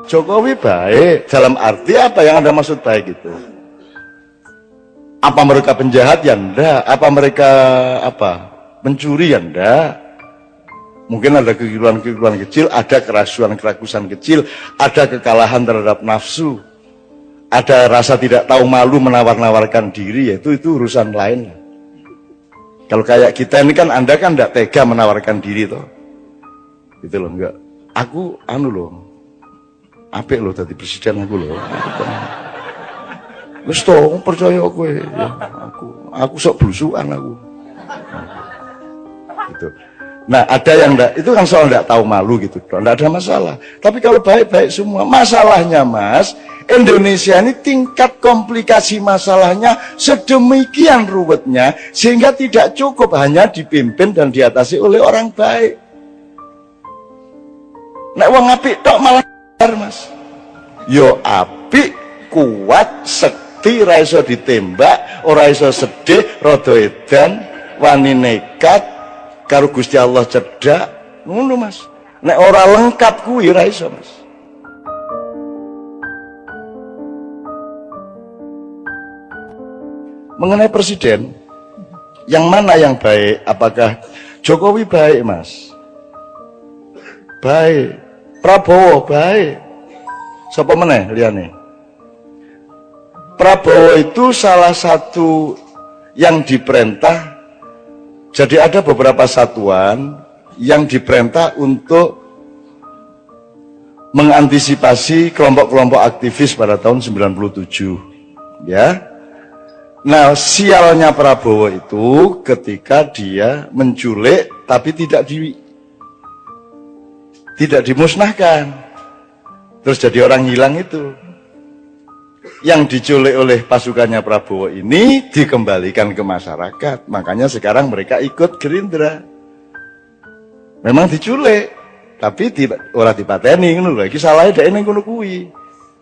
Jokowi baik dalam arti apa yang Anda maksud baik itu? Apa mereka penjahat? Ya enggak. Apa mereka mencuri? Ya enggak. Mungkin ada kekeliruan-kekeliruan kecil, ada keraguan-keraguan kecil, ada kekalahan terhadap nafsu, ada rasa tidak tahu malu menawar-nawarkan diri, yaitu itu urusan lain. Kalau kayak kita ini kan, Anda kan enggak tega menawarkan diri toh. Gitu loh, enggak. Aku loh. Apik loh tadi presiden aku loh. Wis to, percaya kowe ya. Aku sok blusukan aku. Gitu. Nah, ada yang enggak, itu kan soal enggak tahu malu gitu. Enggak ada masalah. Tapi kalau baik-baik semua, masalahnya Mas, Indonesia ini tingkat komplikasi masalahnya sedemikian ruwetnya sehingga tidak cukup hanya dipimpin dan diatasi oleh orang baik. Nek wong apik tok malah Mas, yo apik, kuat, sekti, ra iso ditembak, ora iso sedih, rada edan, wani nekat, karo Gusti Allah cedak, ngono Mas. Nek ora lengkap kuwi ra iso Mas. Mengenai presiden, yang mana yang baik? Apakah Jokowi baik Mas? Baik. Prabowo baik. Sapa meneh liyane? Prabowo itu salah satu yang diperintah. Jadi ada beberapa satuan yang diperintah untuk mengantisipasi kelompok-kelompok aktivis pada tahun 97. Ya. Nah, sialnya Prabowo itu ketika dia menculik tapi tidak dimusnahkan, terus jadi orang hilang itu. Yang diculik oleh pasukannya Prabowo ini dikembalikan ke masyarakat, makanya sekarang mereka ikut Gerindra. Memang diculik, tapi ora dipateni ngono lho. Iki salahe dhek ning ngono kuwi.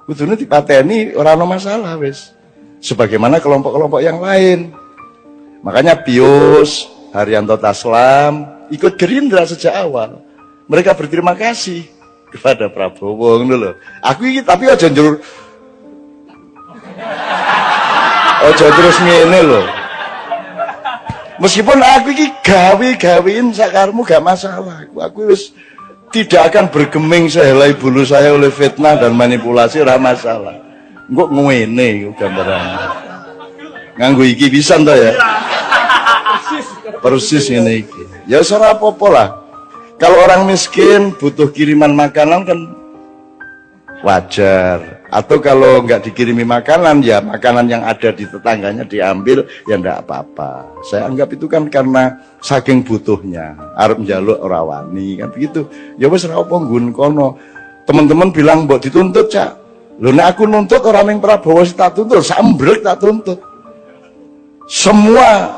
Kudune dipateni ora ana masalah wis. Sebagaimana kelompok-kelompok yang lain. Makanya Pius, Haryanto Taslam ikut Gerindra sejak awal. Mereka berterima kasih kepada Prabowo ngono lho. Aku iki tapi aja njur terus ngene lho. Meskipun aku iki gawe-gawein sakarmu gak masalah. Aku wis tidak akan bergeming sehelai bulu saya oleh fitnah dan manipulasi, ora masalah. Engko ngene iku gambarannya. Nganggo iki pisan to ya. Persis ngene iki. Ya ora apa-apa lah. Kalau orang miskin butuh kiriman makanan kan wajar. Atau kalau nggak dikirimi makanan, ya makanan yang ada di tetangganya diambil, ya ndak apa-apa. Saya anggap itu kan karena saking butuhnya. Arep njaluk ora wani kan begitu. Ya wis ora apa nggon kono. Teman-teman bilang mbok dituntut, Cak. Lho nek aku nuntut orang yang Prabowo tak tuntut, sambrek tak tuntut. Semua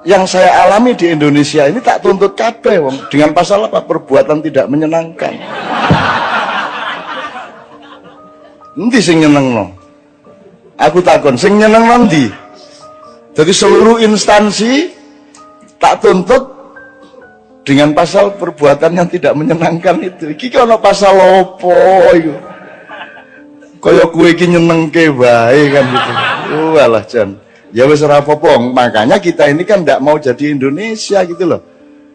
yang saya alami di Indonesia ini tak tuntut kabeh wong dengan pasal apa? Perbuatan tidak menyenangkan. Endi sing nyenengno? Aku takon sing nyenengno ndi? Jadi seluruh instansi tak tuntut dengan pasal perbuatan yang tidak menyenangkan itu. Iki ono pasal opo iku? Kaya kowe iki nyenengke wae kan gitu. Walah Jan. Ya wis ora apa-apa, makanya kita ini kan enggak mau jadi Indonesia gitu loh.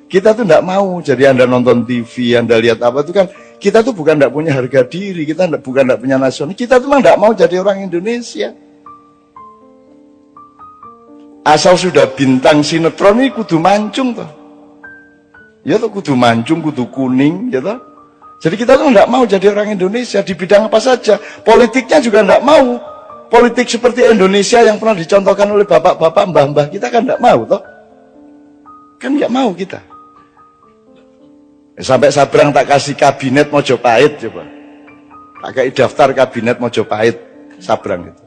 Kita tuh enggak mau jadi Anda nonton TV, Anda lihat apa itu kan, kita tuh bukan enggak punya harga diri, kita bukan enggak punya nasional, kita tuh memang enggak mau jadi orang Indonesia. Asal sudah bintang sinetron ini kudu mancung toh. Ya tuh kudu mancung, kudu kuning, ya toh. Jadi kita tuh enggak mau jadi orang Indonesia di bidang apa saja. Politiknya juga enggak mau. Politik seperti Indonesia yang pernah dicontohkan oleh bapak-bapak, mbah-mbah kita kan enggak mau toh. Kan enggak mau kita. Sampai Sabrang tak kasih kabinet Mojopahit coba. Tak kasih daftar kabinet Mojopahit Sabrang gitu.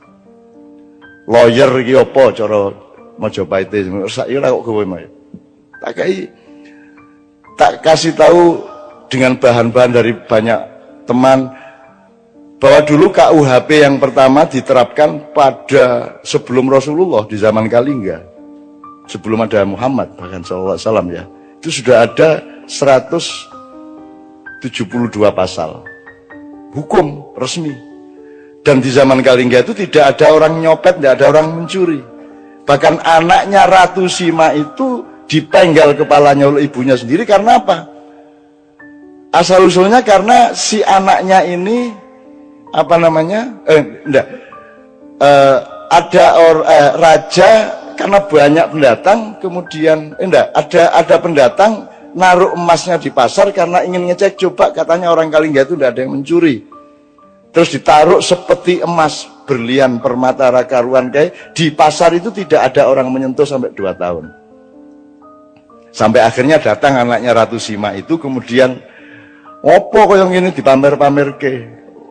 Lawyer iki apa cara Mojopahit iki saiki ora kok kowe mau. Tak kasih tahu dengan bahan-bahan dari banyak teman bahwa dulu KUHP yang pertama diterapkan pada sebelum Rasulullah di zaman Kalingga, sebelum ada Muhammad bahkan sallallahu alaihi wasallam ya, itu sudah ada 172 pasal hukum resmi. Dan di zaman Kalingga itu tidak ada orang nyopet, tidak ada orang mencuri. Bahkan anaknya Ratu Sima itu dipenggal kepalanya oleh ibunya sendiri karena apa? Asal usulnya karena si anaknya ini apa namanya? Ada raja karena banyak pendatang, kemudian ada pendatang naruh emasnya di pasar karena ingin ngecek, coba katanya orang Kalingga itu tidak ada yang mencuri. Terus ditaruh seperti emas, berlian, permata, rakaruan kayak di pasar itu tidak ada orang menyentuh sampai 2 tahun. Sampai akhirnya datang anaknya Ratu Sima itu, kemudian opo koyong ini dipamer-pamer ke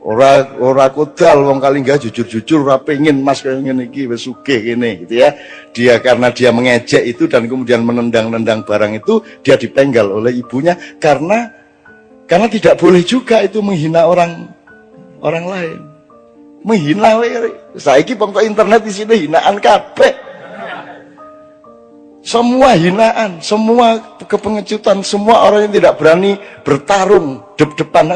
ora kodal wong Kalingga jujur-jujur ora pengin emas koyong ngene iki wis sugih kene gitu ya. Dia karena dia mengejek itu dan kemudian menendang-nendang barang itu, dia dipenggal oleh ibunya karena tidak boleh juga itu menghina orang lain. Menghina saiki pokok internet di sini hinaan kabeh. Semua hinaan, semua kepengecutan, semua orang yang tidak berani bertarung depan.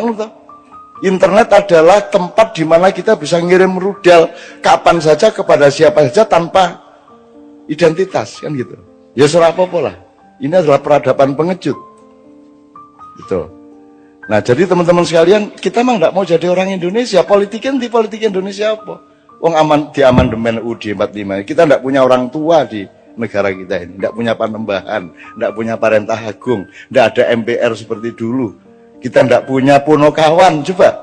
Internet adalah tempat di mana kita bisa ngirim rudal kapan saja kepada siapa saja tanpa identitas, kan gitu. Ya serah apa-apa lah. Ini adalah peradaban pengecut. Gitu. Nah, jadi teman-teman sekalian, kita mah nggak mau jadi orang Indonesia. Politik Indonesia apa? Wong di amandemen UUD 45. Kita nggak punya orang tua di negara kita ini, nggak punya panembahan, nggak punya parentah agung, nggak ada MPR seperti dulu. Kita nggak punya punokawan, coba.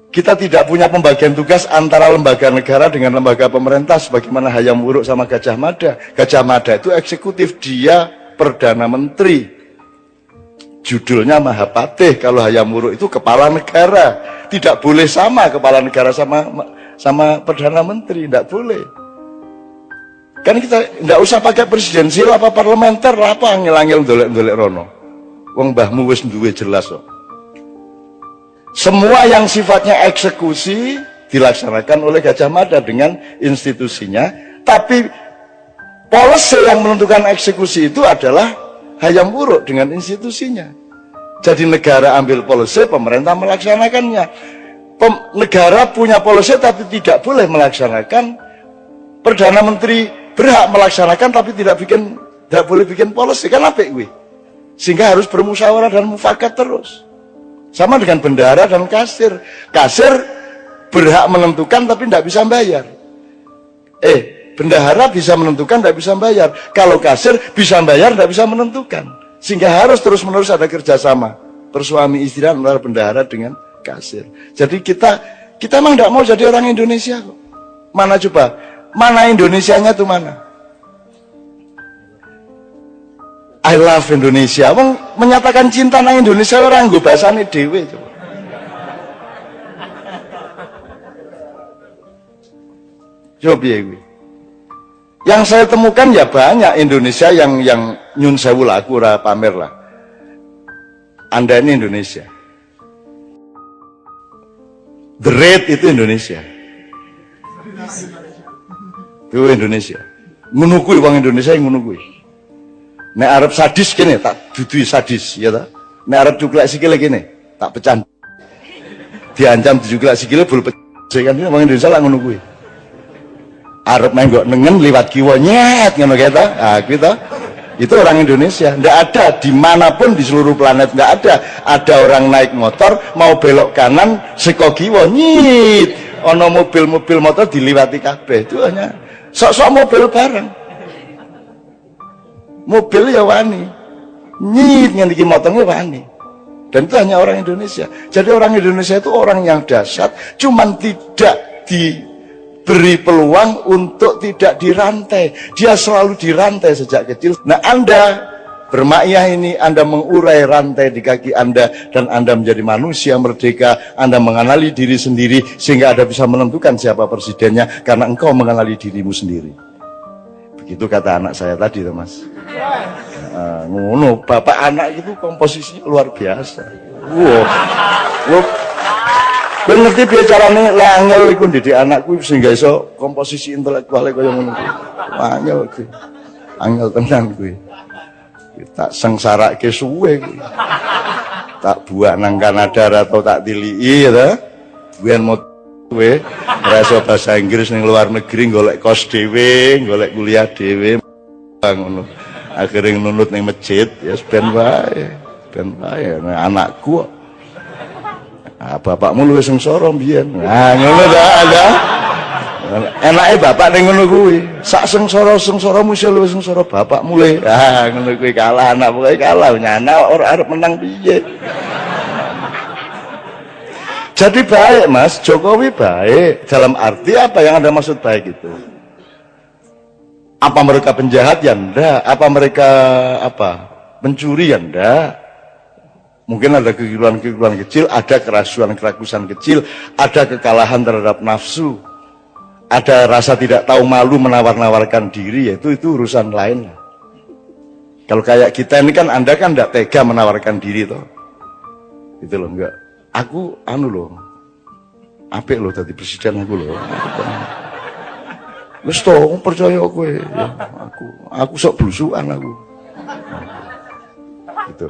Kita tidak punya pembagian tugas antara lembaga negara dengan lembaga pemerintah, sebagaimana Hayam Wuruk sama Gajah Mada. Gajah Mada itu eksekutif, dia Perdana Menteri. Judulnya Mahapatih. Kalau Hayam Wuruk itu kepala negara. Tidak boleh sama kepala negara sama Perdana Menteri, tidak boleh. Kan kita tidak usah pakai presidensial apa parlementer, apa angel-angel ndolek-ndolek rono. Wong mbahmu wis duwe jelas kok. Semua yang sifatnya eksekusi dilaksanakan oleh Gajah Mada dengan institusinya, tapi policy yang menentukan eksekusi itu adalah Hayam Wuruk dengan institusinya. Jadi negara ambil policy, pemerintah melaksanakannya. Negara punya policy tapi tidak boleh melaksanakan. Perdana Menteri berhak melaksanakan tapi tidak boleh bikin policy, kan apik kuwi. Sehingga harus bermusyawarah dan mufakat terus. Sama dengan bendahara dan kasir. Kasir berhak menentukan tapi tidak bisa bayar. Bendahara bisa menentukan, tidak bisa bayar. Kalau kasir bisa bayar, tidak bisa menentukan. Sehingga harus terus-menerus ada kerjasama bersuami istri antara bendahara dengan kasir. Jadi kita memang tidak mau jadi orang Indonesia kok. Mana coba? Mana Indonesianya tuh mana? I love Indonesia. Wong menyatakan cinta nang Indonesia orang nggo basane dhewe coba. Coba piye. Yang saya temukan ya banyak Indonesia yang nyun sewu lah, aku ora pamer lah. Anda ini Indonesia. The Red itu Indonesia. Itu Indonesia. Ngono kuwi wong Indonesia yang ngono kuwi. Nek arep sadis kene tak dudui sadis, ya ta? Nek arep cuklek sikile kene, tak pecah. Diancam dicuklek sikile bul pecah kan wong Indonesia lah ngono kuwi. Arep main kok nengen liwat kiwa nyet ngono kae ta. Ah kuwi ta. Itu orang Indonesia. Ndak ada dimanapun di seluruh planet, ndak ada. Ada orang naik motor mau belok kanan seko kiwa nyit. Ono mobil-mobil motor diliwati kabeh. Itu hanya sok-sok mobil bareng. Mobil ya wani. Nyit ngene iki motornya wani. Dan itu hanya orang Indonesia. Jadi orang Indonesia itu orang yang dahsyat, cuman tidak diberi peluang untuk tidak dirantai. Dia selalu dirantai sejak kecil. Nah, Anda bermakyah ini, Anda mengurai rantai di kaki Anda, dan Anda menjadi manusia merdeka. Anda mengenali diri sendiri sehingga Anda bisa menentukan siapa presidennya karena engkau mengenali dirimu sendiri. Begitu kata anak saya tadi, Mas. Ngono, bapak anak itu komposisinya luar biasa. Wow. Kowe ngerti piye carane angel iku ndidik anakku sehingga iso komposisi intelektuale kaya ngono kuwi. Angel kuwi. Angel tenan kuwi. Tak sengsarake suwe kuwi. tak buat nang Kanada atau tak tilii ya bukan mau gue rasa bahasa Inggris ning luar negeri golek kos dhewe golek kuliah dhewe ngono akhirnya nunut ning masjid ya ben wae nah, anakku bapakmu luwih sengsara mbiyen nah ngono ta ada enake bapak ning ngono kuwi sak sengsara-sengsaramu iso luwih sengsara bapakmu le ngono kuwi kalah anak pokoke kalah nyana ora arep menang piye. Jadi baik Mas, Jokowi baik dalam arti apa yang Anda maksud baik itu? Apa mereka penjahat ya enggak? Apa mereka pencuri ya enggak? Mungkin ada kekeliruan kecil, ada keragusan kecil, ada kekalahan terhadap nafsu, ada rasa tidak tahu malu menawar-nawarkan diri, yaitu itu urusan lain lah. Kalau kayak kita ini kan Anda kan enggak tega menawarkan diri toh. Itu loh enggak. Aku loh apik loh tadi presiden aku loh wis to percaya kowe ya, aku sok blusukan aku gitu.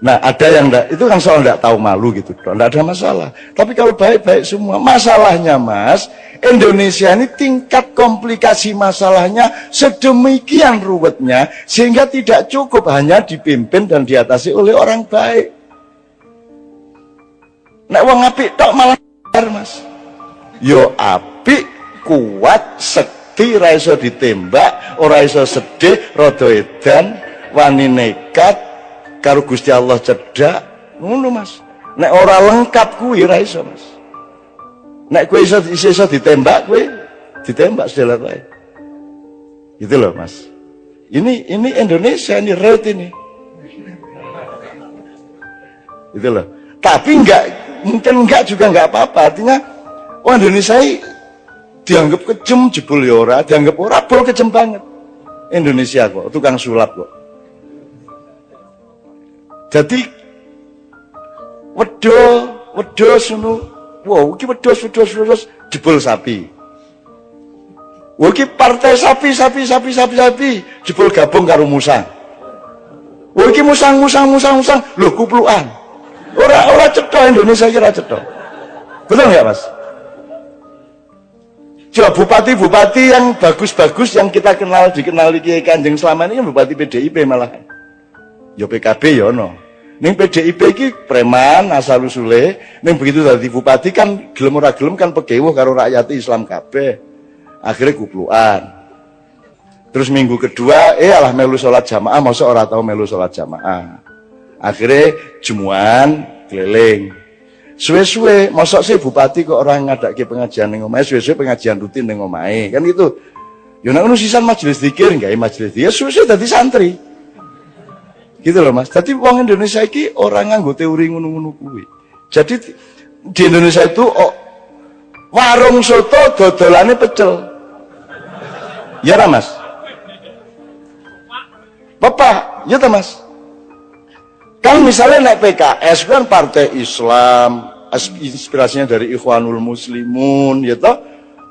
Nah ada yang enggak, itu kan soal enggak tahu malu gitu, enggak ada masalah. Tapi kalau baik-baik semua, masalahnya Mas, Indonesia ini tingkat komplikasi masalahnya sedemikian ruwetnya sehingga tidak cukup hanya dipimpin dan diatasi oleh orang baik. Nek wong apik tok malah Mas. Yo apik, kuat, sekti, ra iso ditembak, ora iso sedih, rada edan, wani nekat, karo Gusti Allah cedak, ngono Mas. Nek ora lengkap kuwi ra iso Mas. Nek kowe iso ditembak, kowe ditembak sedelat wae. Gitu loh Mas. Ini Indonesia, ini real ini. Gitu loh. Tapi mungkin enggak juga enggak apa-apa. Artinya orang Indonesia dianggap kejem jebul ya ora, dianggap ora bol kejem banget. Indonesia kok tukang sulap kok. Jadi wedhus ngono. Wow, iki wedhus jebul sapi. Wah iki partai sapi jebul gabung karo musang. Wah iki musang. Lho kuplukan. Ora cetha Indonesia kira cetha. Betul nggak Mas? Coba bupati-bupati yang bagus-bagus yang kita dikenali Kiai Kanjeng selama ini kan bupati PDIP malah. Ya PKB ya ono. Ning PDIP iki preman asal usule, ning begitu dadi bupati kan gelem ora gelem kan pegewuh karo rakyat Islam kabeh. Akhirnya kuplukan. Terus minggu kedua alah melu salat jamaah, masa ora tau melu salat jamaah. Akhirnya jemuan keliling. Suwe-suwe, mosok sih bupati kok orang ngadake pengajian ning omahe, suwe-suwe pengajian rutin ning omahe. Kan gitu. Ya nek ngono sisan majelis zikir, gawe majelis zikir, suwe-suwe dadi santri. Gitu loh Mas. Jadi wong Indonesia iki orang nganggo teori ngono-ngono kuwi. Jadi di Indonesia itu warung soto dodolane pecel. Ya ra Mas? Bapak, ya ta Mas? Kan misalnya naik PKS kan partai Islam, inspirasinya dari Ikhwanul Muslimun, ya toh,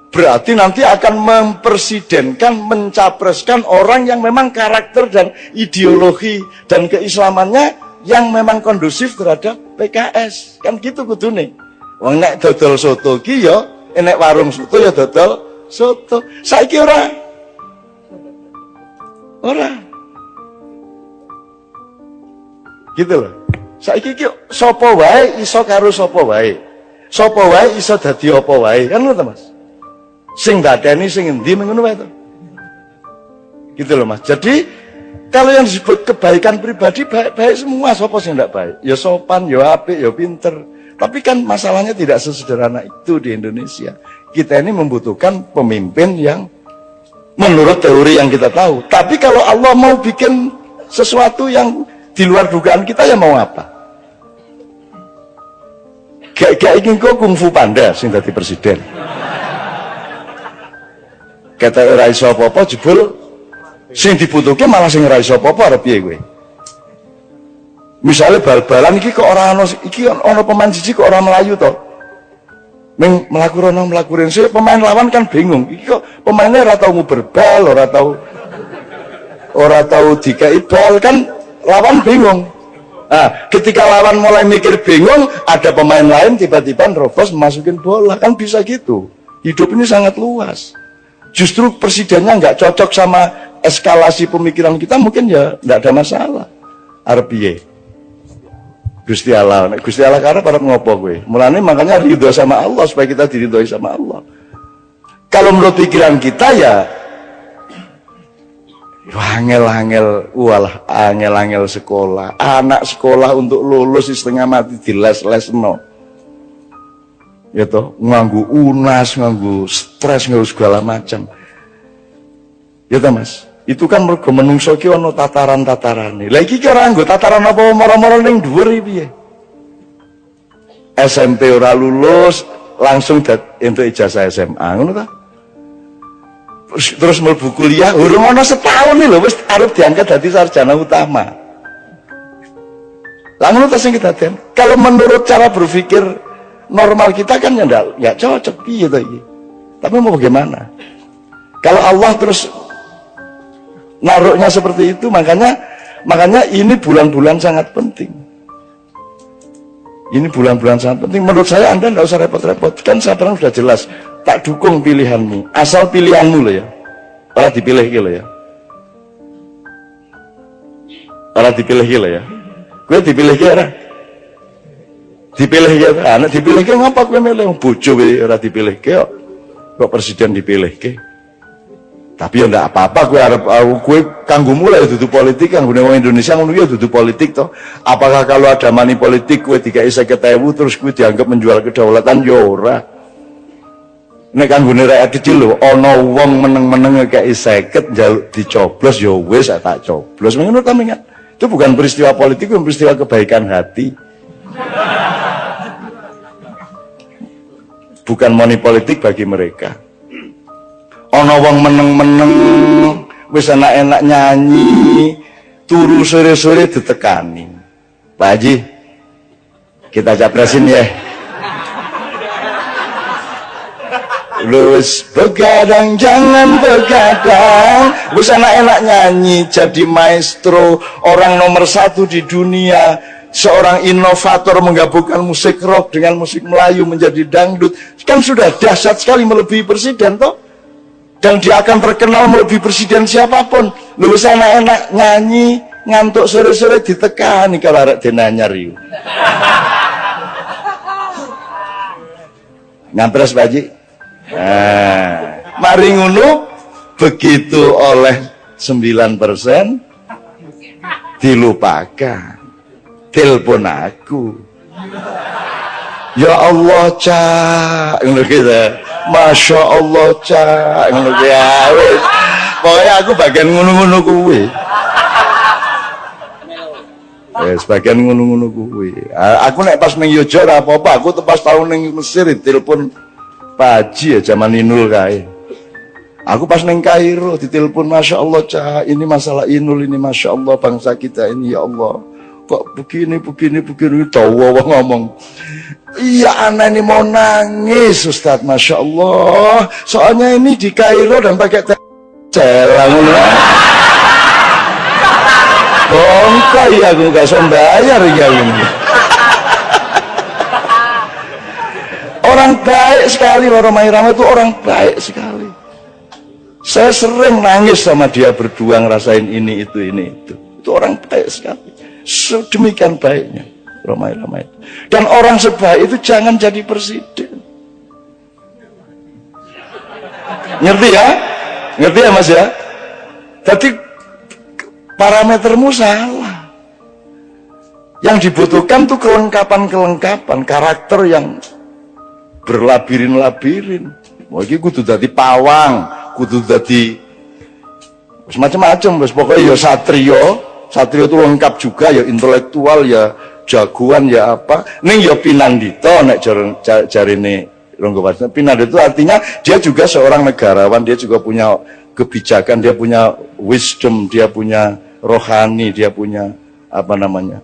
berarti nanti akan mempresidenkan, mencapreskan orang yang memang karakter dan ideologi dan keislamannya yang memang kondusif terhadap PKS, kan gitu kudune. Wong nek dodol soto ki ya, nek warung soto ya dodol soto. Saiki ora. Gitu loh. Saiki iki sapa wae iso karo sapa wae. Sapa wae iso dadi apa wae. Kan ngono to Mas. Sing dadeni sing endi ngono wae to. Gitu loh Mas. Jadi kalau yang disebut kebaikan pribadi baik-baik semua, sapa sing ndak baik? Ya sopan, ya apik, ya pinter. Tapi kan masalahnya tidak sesederhana itu di Indonesia. Kita ini membutuhkan pemimpin yang menurut teori yang kita tahu. Tapi kalau Allah mau bikin sesuatu yang di luar dugaan kita ya mau apa? Gak ingin kok kungfu panda sing dadi presiden. Kata ora iso apa-apa jebul sing dibutuhke malah sing ora iso apa-apa arep piye kowe? Misale bal-balan iki kok ora ana iki ana pemain siji kok ora melayu to. Ning mlaku rono mlaku rene pemain lawan kan bingung. Iki kok pemainnya ora tau nguber bal, ora tau dikai bal kan lawan bingung. Nah, ketika lawan mulai mikir bingung, ada pemain lain tiba-tiba nerobos masukin bola, kan bisa gitu. Hidup ini sangat luas. Justru presidennya nggak cocok sama eskalasi pemikiran kita, mungkin ya nggak ada masalah. Arpiye Gusti Allah karena para ngopo gue. Mulanya makanya ridho sama Allah supaya kita diridhoi sama Allah. Kalau menurut pikiran kita ya angel sekolah. Anak sekolah untuk lulus setengah mati di les-lesno. Ya toh, nganggu unas, nganggu stres, nganggu segala macam. Ya toh Mas, itu kan mergo menungso ki ono tataran-tatarane. Lah iki kira nggo tataran apa moro-moro ning dhuwur iki piye? SMP ora lulus, langsung entuk ijazah SMA, ngono ta? Terus mlebu kuliah, urung ana setahun nih lho wis arep diangkat dadi sarjana utama. Lah ngono ta sing kedaden. Kalau menurut cara berpikir normal kita kan ya enggak cocok piye to iki. Tapi mau bagaimana? Kalau Allah terus naruhnya seperti itu, makanya ini bulan-bulan sangat penting. Ini bulan-bulan sangat penting. Menurut saya Anda enggak usah repot-repot. Kan sekarang sudah jelas. Tak dukung pilihanmu, asal pilihanmu loh ya. Ora dipilih gitu ya. Ora dipilih gitu ya. Gue dipilih gitu ora. Dipilih gitu. Anak dipilih gitu ngapa gue milih bojo ora dipilih gitu. Kok presiden dipilih gitu. Tapi ya enggak apa-apa gue kanggo mulai dudu politik kan wong Indonesia ngono ya dudu politik toh. Apakah kalau ada money politik gue dikai 50.000 terus gue dianggap menjual kedaulatan ya ora. Nek kanggone rakyat kecil lho, ana wong meneng-meneng ngekeki 50 njaluk dicoblos ya wis tak coblos. Ngono ta mingat. Itu bukan peristiwa politik, itu peristiwa kebaikan hati. Bukan money politik bagi mereka. Ana wong meneng-meneng wis enak-enak nyanyi, turu sore-sore ditekani. Pak Haji, kita capresin ya. Lulus begadang jangan begadang, wis enak-enak nyanyi jadi maestro, orang nomor 1 di dunia, seorang inovator menggabungkan musik rock dengan musik Melayu menjadi dangdut, kan sudah dahsyat sekali melebihi presiden toh, dan dia akan terkenal melebihi presiden siapapun. Lulus enak-enak nyanyi, ngantuk sore-sore ditekani kalau arek denanyar yuk. Ngampres Pak Haji. Mari ngono begitu oleh 9% dilupakan. Telepon aku. Ya Allah Cak, ngono gitu. Masya Allah Cak, ngono ya wis. Pokoknya aku bagian ngono-ngono kuwi. Sebagian ngono-ngono kuwi. Aku nek pas ning Yojo ora apa-apa, aku pas tahun ning Mesir ditelepon Pak Haji ya zaman Inul kae. Aku pas neng Kairo ditelepon, Masya Allah Cak, ini masalah Inul ini, Masya Allah bangsa kita ini, ya Allah kok begini tawa ngomong. Iya anak ini mau nangis Ustadz, Masya Allah, soalnya ini di Kairo dan pakai celang bongkar ya, aku gak sembayar ya ini. Orang baik sekali, Romai Rama itu orang baik sekali. Saya sering nangis sama dia berdua ngerasain ini itu. Itu orang baik sekali. Sedemikian baiknya Romai Rama itu. Dan orang sebaik itu jangan jadi presiden. Ngerti ya? Ngerti ya Mas ya? Jadi parametermu salah. Yang dibutuhkan tuh kelengkapan karakter yang berlabirin-labirin. Wah iki kudu dadi pawang, kudu dadi macam-macam wis pokoknya ya satrio itu lengkap juga ya, intelektual ya, jagoan ya apa. Ning ya pinandita nek jarine Ronggo Warsito. Pinandita itu artinya dia juga seorang negarawan, dia juga punya kebijakan, dia punya wisdom, dia punya rohani, dia punya apa namanya?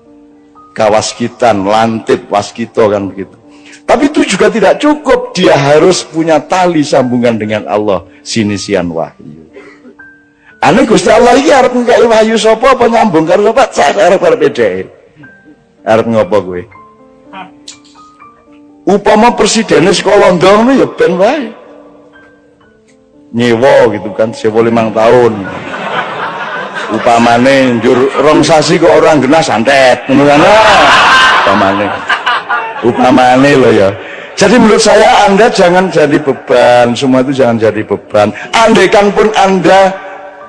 Kawaskitan, lantip, waskito kan begitu. Tapi itu juga tidak cukup, dia harus punya tali sambungan dengan Allah, sinisian wahyu. Ane Gusti Allah iki arep ngkai wahyu sapa apa nyambung karo sapa? Saya arep beda. arep ngopo kowe? Upama presidennya sekolah ndong ya ben wae. Nyewa gitu kan, sewa 5 tahun. Upamane njur rong sasi kok orang genah santet, ngono kan. Upamane loh ya. Jadi menurut saya Anda jangan jadi beban, semua itu jangan jadi beban. Andaikan pun Anda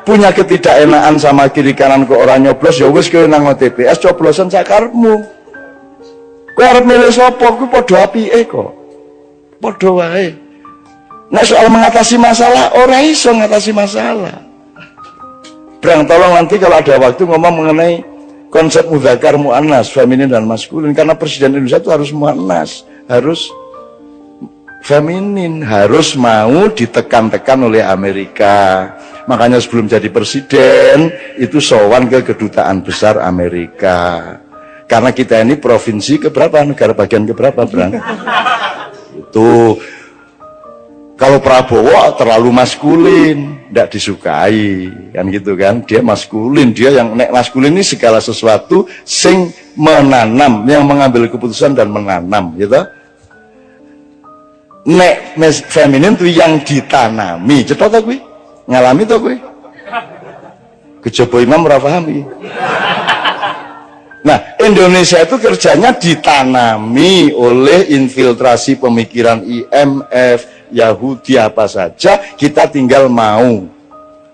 punya ketidakenaan sama kiri kanan ke orang nyoblos, ya wis kowe nang TPS coblosan sakarepmu. Kowe arep milih sapa kuwi padha apike kok. Padha wae. Nek soal mengatasi masalah, ora iso ngatasi masalah. Brang, tolong nanti kalau ada waktu ngomong mengenai konsep mudzakkar muannas, feminin dan maskulin, karena presiden Indonesia itu harus muannas, harus feminin, harus mau ditekan-tekan oleh Amerika. Makanya sebelum jadi presiden itu sowan ke kedutaan besar Amerika. Karena kita ini provinsi keberapa, negara bagian keberapa, Brang? Itu kalau Prabowo terlalu maskulin, tidak disukai, kan gitu kan? Dia maskulin, dia yang nek maskulin ini segala sesuatu sing menanam, yang mengambil keputusan dan menanam, gitu. Nek feminin itu yang ditanami, cetok tak gue? Ngalami tak gue? Kejaba imam ora paham iki. Nah, Indonesia itu kerjanya ditanami oleh infiltrasi pemikiran IMF, Yahudi apa saja, kita tinggal mau.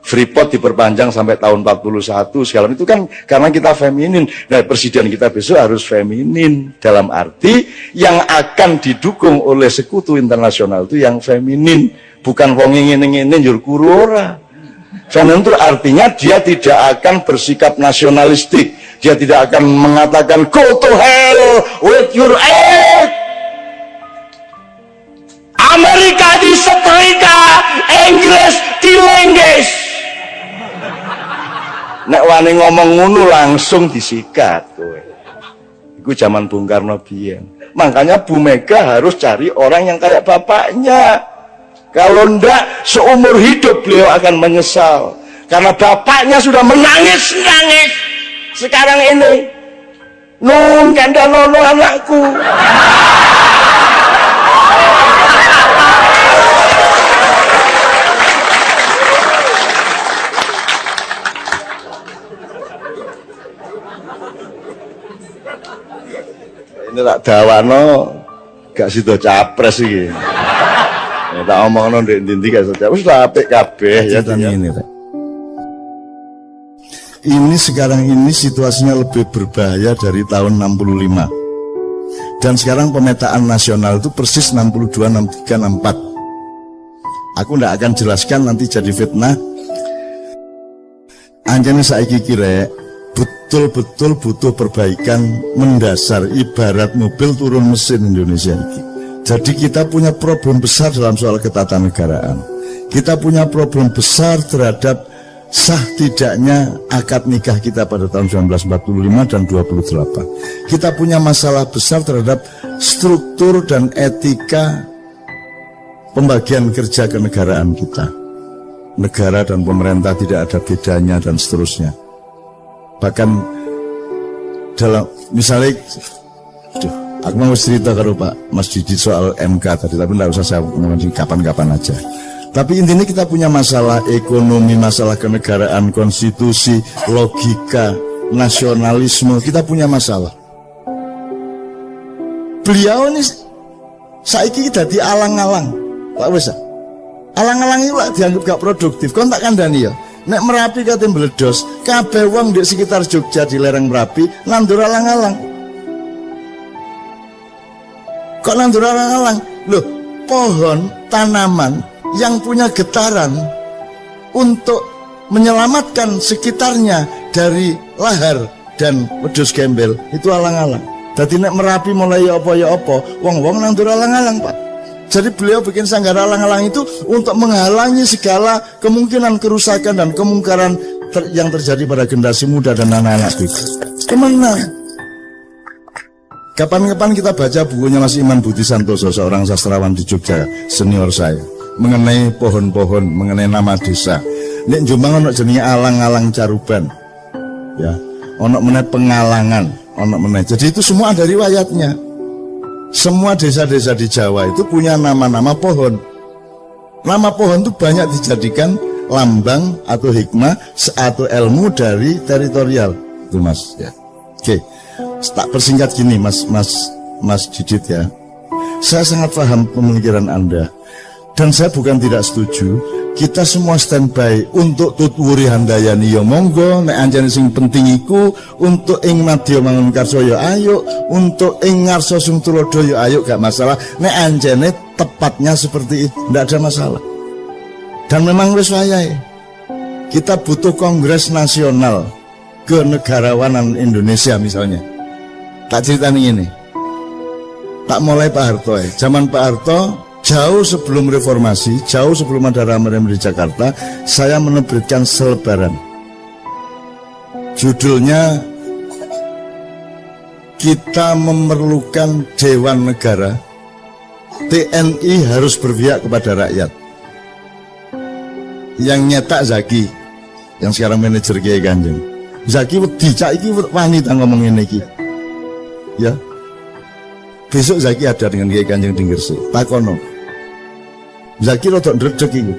Freeport diperpanjang sampai tahun 41 segala itu kan karena kita feminin. Nah, presiden kita besok harus feminin, dalam arti yang akan didukung oleh sekutu internasional itu yang feminin, bukan wong ngene-ngene njur kuru ora. Feminin itu artinya dia tidak akan bersikap nasionalistik, dia tidak akan mengatakan go to hell with your aid. Amerika disetrika, Inggris dilengges. Nek wani ngomong ngono langsung disikat kowe. Iku zaman Bung Karno biyen. Makanya Bu Mega harus cari orang yang kayak bapaknya. Kalau ndak seumur hidup beliau akan menyesal. Karena bapaknya sudah menangis-nangis. Sekarang ini nun kandhanono anakku. Ini tak dawano gak sido capres iki. Ya tak omongno ndek ndi gak sido capres lah apik kabeh ya ini. Ini sekarang ini situasinya lebih berbahaya dari tahun 65. Dan sekarang pemetaan nasional itu persis 62, 63, 64. Aku ndak akan jelaskan nanti jadi fitnah. Anjane saiki kira betul-betul butuh perbaikan mendasar, ibarat mobil turun mesin Indonesia ini. Jadi kita punya problem besar dalam soal ketatanegaraan. Kita punya problem besar terhadap sah tidaknya akad nikah kita pada tahun 1945 dan 28. Kita punya masalah besar terhadap struktur dan etika pembagian kerja kenegaraan kita. Negara dan pemerintah tidak ada bedanya dan seterusnya. Bahkan dalam misalnya aku mau cerita kalau Pak Mas Didi soal MK tadi, tapi tidak usah saya ngomongin kapan-kapan aja. Tapi intinya kita punya masalah ekonomi, masalah kenegaraan, konstitusi, logika, nasionalisme, kita punya masalah. Beliau ini saiki dadi alang-alang, Pak Wesa. Alang-alang itu dianggap gak produktif. Kon tak kandhani ya. Nek Merapi kate meledos, kabeh wong di sekitar Jogja di lereng Merapi nandur alang-alang. Kok nandur alang-alang? Loh, pohon, tanaman yang punya getaran untuk menyelamatkan sekitarnya dari lahar dan wedhus gembel itu alang-alang. Dadi nek Merapi mulai ya apa, wong-wong nandur alang-alang, Pak. Jadi beliau bikin sanggar alang-alang itu untuk menghalangi segala kemungkinan kerusakan dan kemungkaran yang terjadi pada generasi muda dan anak-anak itu. Kemana? Kapan-kapan kita baca bukunya Mas Iman Budi Santoso, seorang sastrawan di Jogja, senior saya, mengenai pohon-pohon, mengenai nama desa. Nek Jombang ono jenenge alang-alang Caruban. Ya, ono meneh Pengalangan. ono meneh. Jadi itu semua ada riwayatnya. Semua desa-desa di Jawa itu punya nama-nama pohon. Nama pohon itu banyak dijadikan lambang atau hikmah atau ilmu dari teritorial. Itu Mas ya. Oke. Tak persingkat gini Mas Didit ya. Saya sangat paham pemikiran Anda. Dan saya bukan tidak setuju. Kita semua standby untuk tutwuri handayani ya monggo, nek anjane sing penting iku untuk ing madya mangunkarsa ya ayo, untuk ing ngarsa sing tulodo ya ayo, gak masalah. Nek anjane tepatnya seperti itu, ndak ada masalah. Dan memang wis wayahe. Kita butuh kongres nasional kenegarawanan Indonesia misalnya. Tak ceritani ini. Tak mulai Pak Harto ya. Zaman Pak Harto jauh sebelum reformasi, jauh sebelum ada rame-rame di Jakarta, saya menerbitkan selebaran. Judulnya Kita Memerlukan Dewan Negara, TNI Harus Berpihak Kepada Rakyat. Yang nyetak Zaki, yang sekarang manajer Kiai Kanjeng. Zaki dicak iki wanita ngomong ini iki. Ya. Besok Zaki ada dengan Kiai Kanjeng di Gresik. Takono. Zaki rodok ndredeg iku.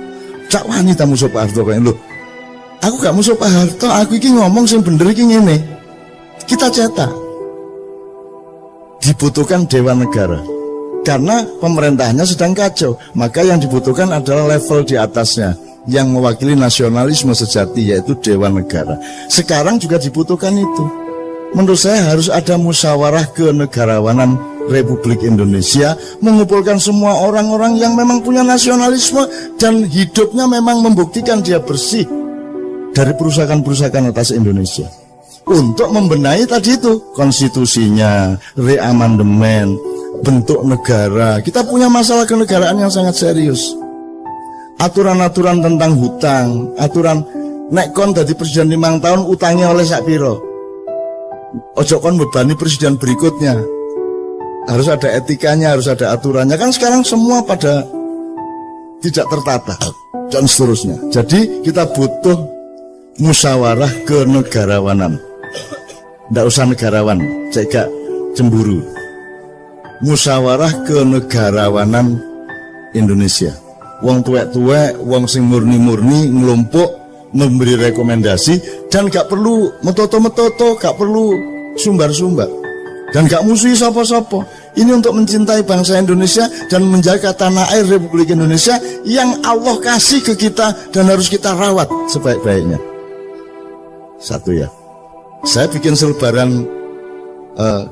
Cak wanita musuh Pak Harto kaya lho. Aku gak musuh Pak Harto, aku iki ngomong sing bener iki ngene. Kita cetak. Dibutuhkan Dewan Negara. Karena pemerintahnya sedang kacau, maka yang dibutuhkan adalah level di atasnya yang mewakili nasionalisme sejati, yaitu Dewan Negara. Sekarang juga dibutuhkan itu. Menurut saya harus ada musyawarah kenegarawanan Republik Indonesia, mengumpulkan semua orang-orang yang memang punya nasionalisme dan hidupnya memang membuktikan dia bersih dari perusakan-perusakan atas Indonesia, untuk membenahi tadi itu konstitusinya, reamandemen, bentuk negara. Kita punya masalah kenegaraan yang sangat serius. Aturan-aturan tentang hutang, aturan nek kon dadi presiden 5 tahun utangnya oleh sak piro, ojo kon bebani presiden berikutnya. Harus ada etikanya, harus ada aturannya. Kan sekarang semua pada tidak tertata dan seterusnya. Jadi kita butuh musyawarah kenegarawanan. Nggak usah negarawan, cek gak cemburu. Musyawarah kenegarawanan Indonesia. Wong tuwek-tuwek, wong sing murni-murni ngelompok memberi rekomendasi, dan gak perlu metoto-metoto, gak perlu sumbar-sumbar, dan gak musuhi sapa-sapa. Ini untuk mencintai bangsa Indonesia dan menjaga tanah air Republik Indonesia yang Allah kasih ke kita dan harus kita rawat sebaik-baiknya. Satu ya. Saya bikin selebaran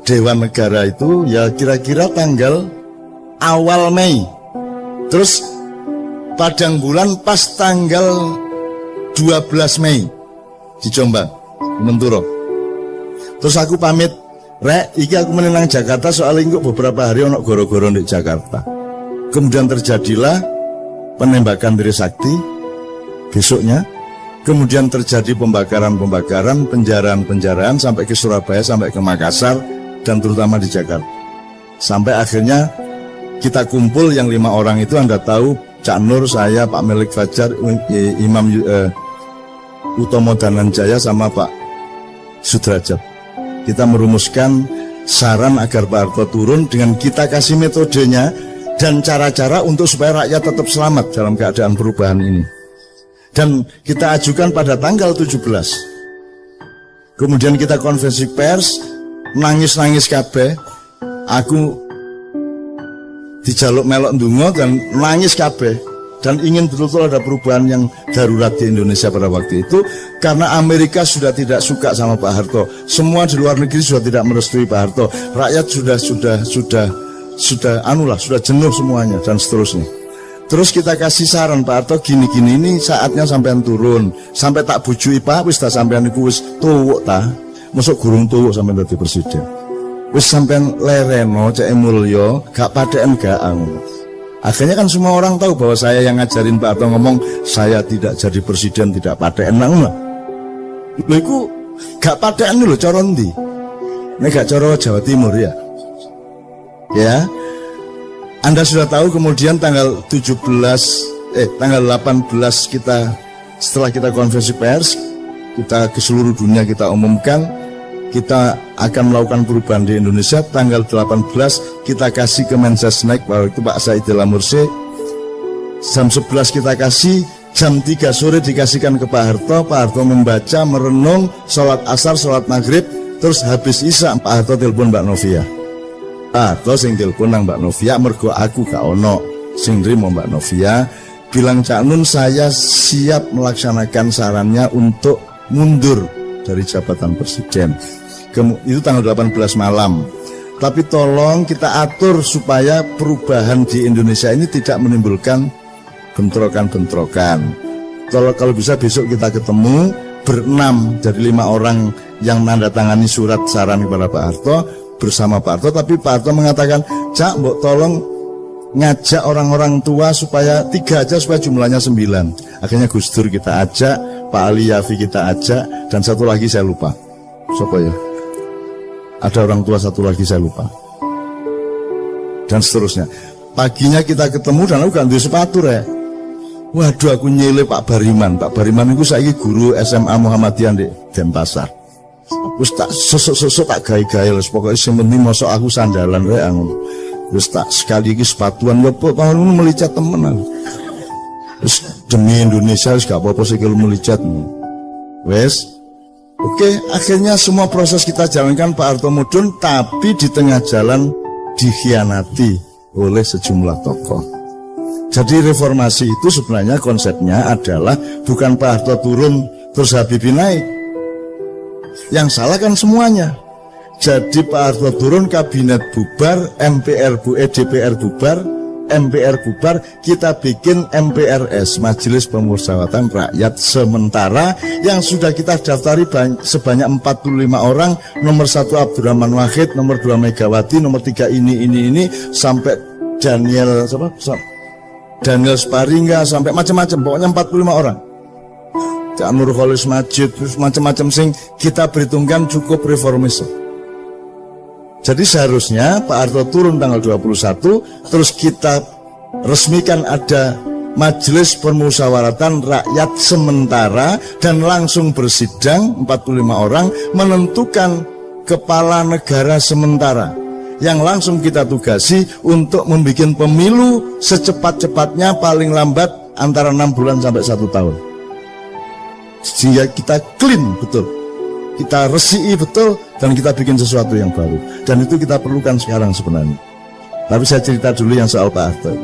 Dewan Negara itu ya kira-kira tanggal awal Mei. Terus padang bulan pas tanggal 12 Mei di Jombang, Menturo. Terus aku pamit, Rek, iki aku menenang Jakarta soalnya kok beberapa hari ono goro-goro di Jakarta. Kemudian terjadilah penembakan Trisakti besoknya. Kemudian terjadi pembakaran-pembakaran, penjaraan-penjaraan sampai ke Surabaya, sampai ke Makassar, dan terutama di Jakarta. Sampai akhirnya kita kumpul yang 5 orang itu, Anda tahu, Cak Nur, saya, Pak Melik Fajar, Imam Utomo Dananjaya, sama Pak Sudrajat. Kita merumuskan saran agar Pak Harto turun dengan kita kasih metodenya dan cara-cara untuk supaya rakyat tetap selamat dalam keadaan perubahan ini. Dan kita ajukan pada tanggal 17. Kemudian kita konferensi pers, nangis-nangis kabeh. Aku dijaluk melok ndonga dan nangis kabeh. Dan ingin betul-betul ada perubahan yang darurat di Indonesia pada waktu itu, karena Amerika sudah tidak suka sama Pak Harto, semua di luar negeri sudah tidak merestui Pak Harto, rakyat sudah jenuh semuanya dan seterusnya. Terus kita kasih saran, Pak Harto gini-gini, ini saatnya sampean turun, sampai tak bujui Pak, wis ta sampean iku wis tuwuk ta, masuk gurung tuwuk sampean dadi presiden, wis sampean lereno cek mulya, gak padeken gak angun. Akhirnya kan semua orang tahu bahwa saya yang ngajarin Pak Harto ngomong saya tidak jadi presiden tidak paten nang. Lho iku gak paten lho cara ndi? Nek gak cara Jawa Timur ya. Ya. Anda sudah tahu kemudian tanggal 18 kita setelah kita konferensi pers, kita ke seluruh dunia kita umumkan, kita akan melakukan perubahan di Indonesia. Tanggal 18 kita kasih ke Mensesnek, waktu itu Pak Saidillah Mursi. Jam 11 kita kasih, jam 3 sore dikasihkan ke Pak Harto. Pak Harto membaca, merenung, sholat asar, sholat maghrib. Terus habis isya Pak Harto telepon Mbak Novia. Pak Harto sing telepon nang Mbak Novia, mergo aku gak ono sing nrimo Mbak Novia. Bilang Cak Nun, saya siap melaksanakan sarannya untuk mundur dari jabatan presiden. Itu tanggal 18 malam. Tapi tolong kita atur supaya perubahan di Indonesia ini tidak menimbulkan bentrokan-bentrokan. Kalau bisa besok kita ketemu berenam dari 5 orang yang menandatangani surat saran kepada Pak Harto bersama Pak Harto. Tapi Pak Harto mengatakan, Cak, mbok tolong ngajak orang-orang tua supaya 3 aja supaya jumlahnya 9. Akhirnya Gus Dur kita ajak, Pak Ali Yafi kita ajak, dan satu lagi saya lupa. Siapa ya? Ada orang tua satu lagi saya lupa. Dan seterusnya. Paginya kita ketemu dan aku gak duwe sepatu rek. Waduh, aku nyele Pak Bariman. Pak Bariman itu saiki guru SMA Muhammadiyah di Denpasar. Wis tak sesuk tak gawe-gawe wis pokoke sing penting mosok aku sandalan rek ngono. Wis tak sekali iki sepatuan yo tahun ini melicat temenan. Wis demi Indonesia wis gak apa-apa sih kalau melicat. Wis. Oke, akhirnya semua proses kita jalankan Pak Harto mudhun, tapi di tengah jalan dikhianati oleh sejumlah tokoh. Jadi reformasi itu sebenarnya konsepnya adalah bukan Pak Harto turun terus Habibie naik. Yang salah kan semuanya. Jadi Pak Harto turun, kabinet bubar, DPR bubar, MPR bubar, kita bikin MPRS, Majelis Permusyawaratan Rakyat Sementara, yang sudah kita daftari sebanyak 45 orang, nomor 1 Abdurrahman Wahid, nomor 2 Megawati, nomor 3 ini, sampai Daniel Sparingga, sampai macam-macam, pokoknya 45 orang. Cak Nurholis Majid, terus macam-macam sing kita perhitungkan cukup reformis. Jadi seharusnya Pak Harto turun tanggal 21, terus kita resmikan ada Majelis Permusyawaratan Rakyat Sementara dan langsung bersidang 45 orang menentukan kepala negara sementara yang langsung kita tugasi untuk membuat pemilu secepat-cepatnya, paling lambat antara 6 bulan sampai 1 tahun. Sehingga kita clean betul, kita resiki betul, dan kita bikin sesuatu yang baru. Dan itu kita perlukan sekarang sebenarnya. Tapi saya cerita dulu yang soal Pak Harto.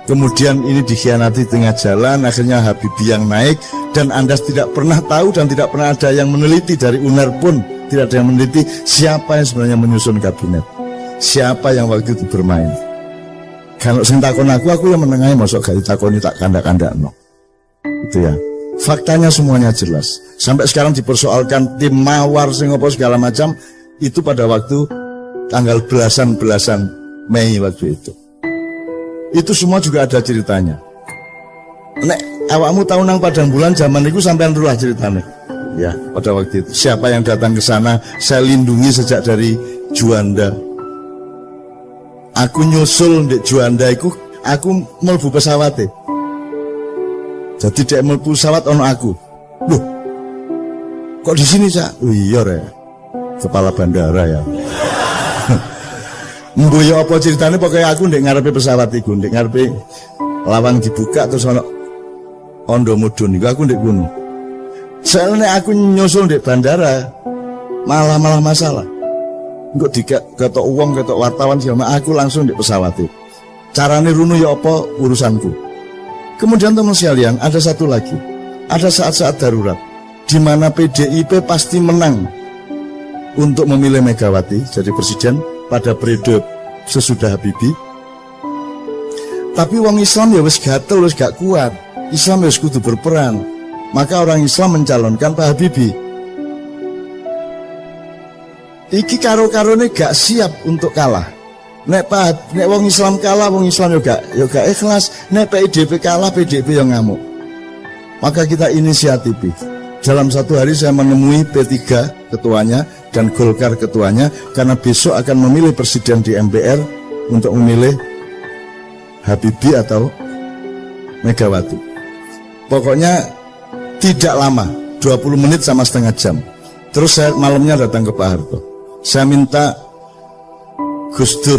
Kemudian ini dikhianati tengah jalan, akhirnya Habibie yang naik, dan Anda tidak pernah tahu dan tidak pernah ada yang meneliti, dari UNER pun tidak ada yang meneliti siapa yang sebenarnya menyusun kabinet, siapa yang waktu itu bermain. Kalau sing takon aku yang menengahi, masuk gak ditakoni tak kandak-kandak no. Itu ya. Faktanya semuanya jelas. Sampai sekarang dipersoalkan tim mawar sing apa segala macam, itu pada waktu tanggal belasan Mei waktu itu. Itu semua juga ada ceritanya. Nek awakmu tahu nang Padang Bulan zaman itu sampean rulah ceritanya. Ya, pada waktu itu siapa yang datang ke sana, saya lindungi sejak dari Juanda. Aku nyusul di Juanda itu, aku mlebu pesawate. Jadi dia mlebu pesawat ono aku. Loh, kok di sini Cak? Oh iya re, kepala bandara ya. Mboyo apa ceritanya, pokoknya aku ndek ngarepe pesawat iku, ndek ngarepe lawang dibuka terus ono ondo mudun iku, aku ndek kono. Soalnya aku nyusul ndek bandara malah masalah. Engko diketok uang, ketok wartawan segala, aku langsung ndek pesawat itu. Carane runu ya apa urusanku. Kemudian teman sekalian, ada satu lagi, ada saat-saat darurat di mana PDIP pasti menang untuk memilih Megawati jadi presiden pada periode sesudah Habibie. Tapi wong Islam ya wis gatel, wis gak kuat. Islam ya wis kudu berperan. Maka orang Islam mencalonkan Pak Habibie. Iki karo-karone gak siap untuk kalah. Nek wong Islam kalah, wong Islam yo gak ikhlas. Nek PDIP kalah, PDIP yang ngamuk. Maka kita inisiatif. Dalam satu hari saya menemui P3 ketuanya dan Golkar ketuanya, karena besok akan memilih presiden di MPR untuk memilih Habibie atau Megawati. Pokoknya tidak lama, 20 menit sama setengah jam. Terus saya malamnya datang ke Pak Harto. Saya minta Gus Dur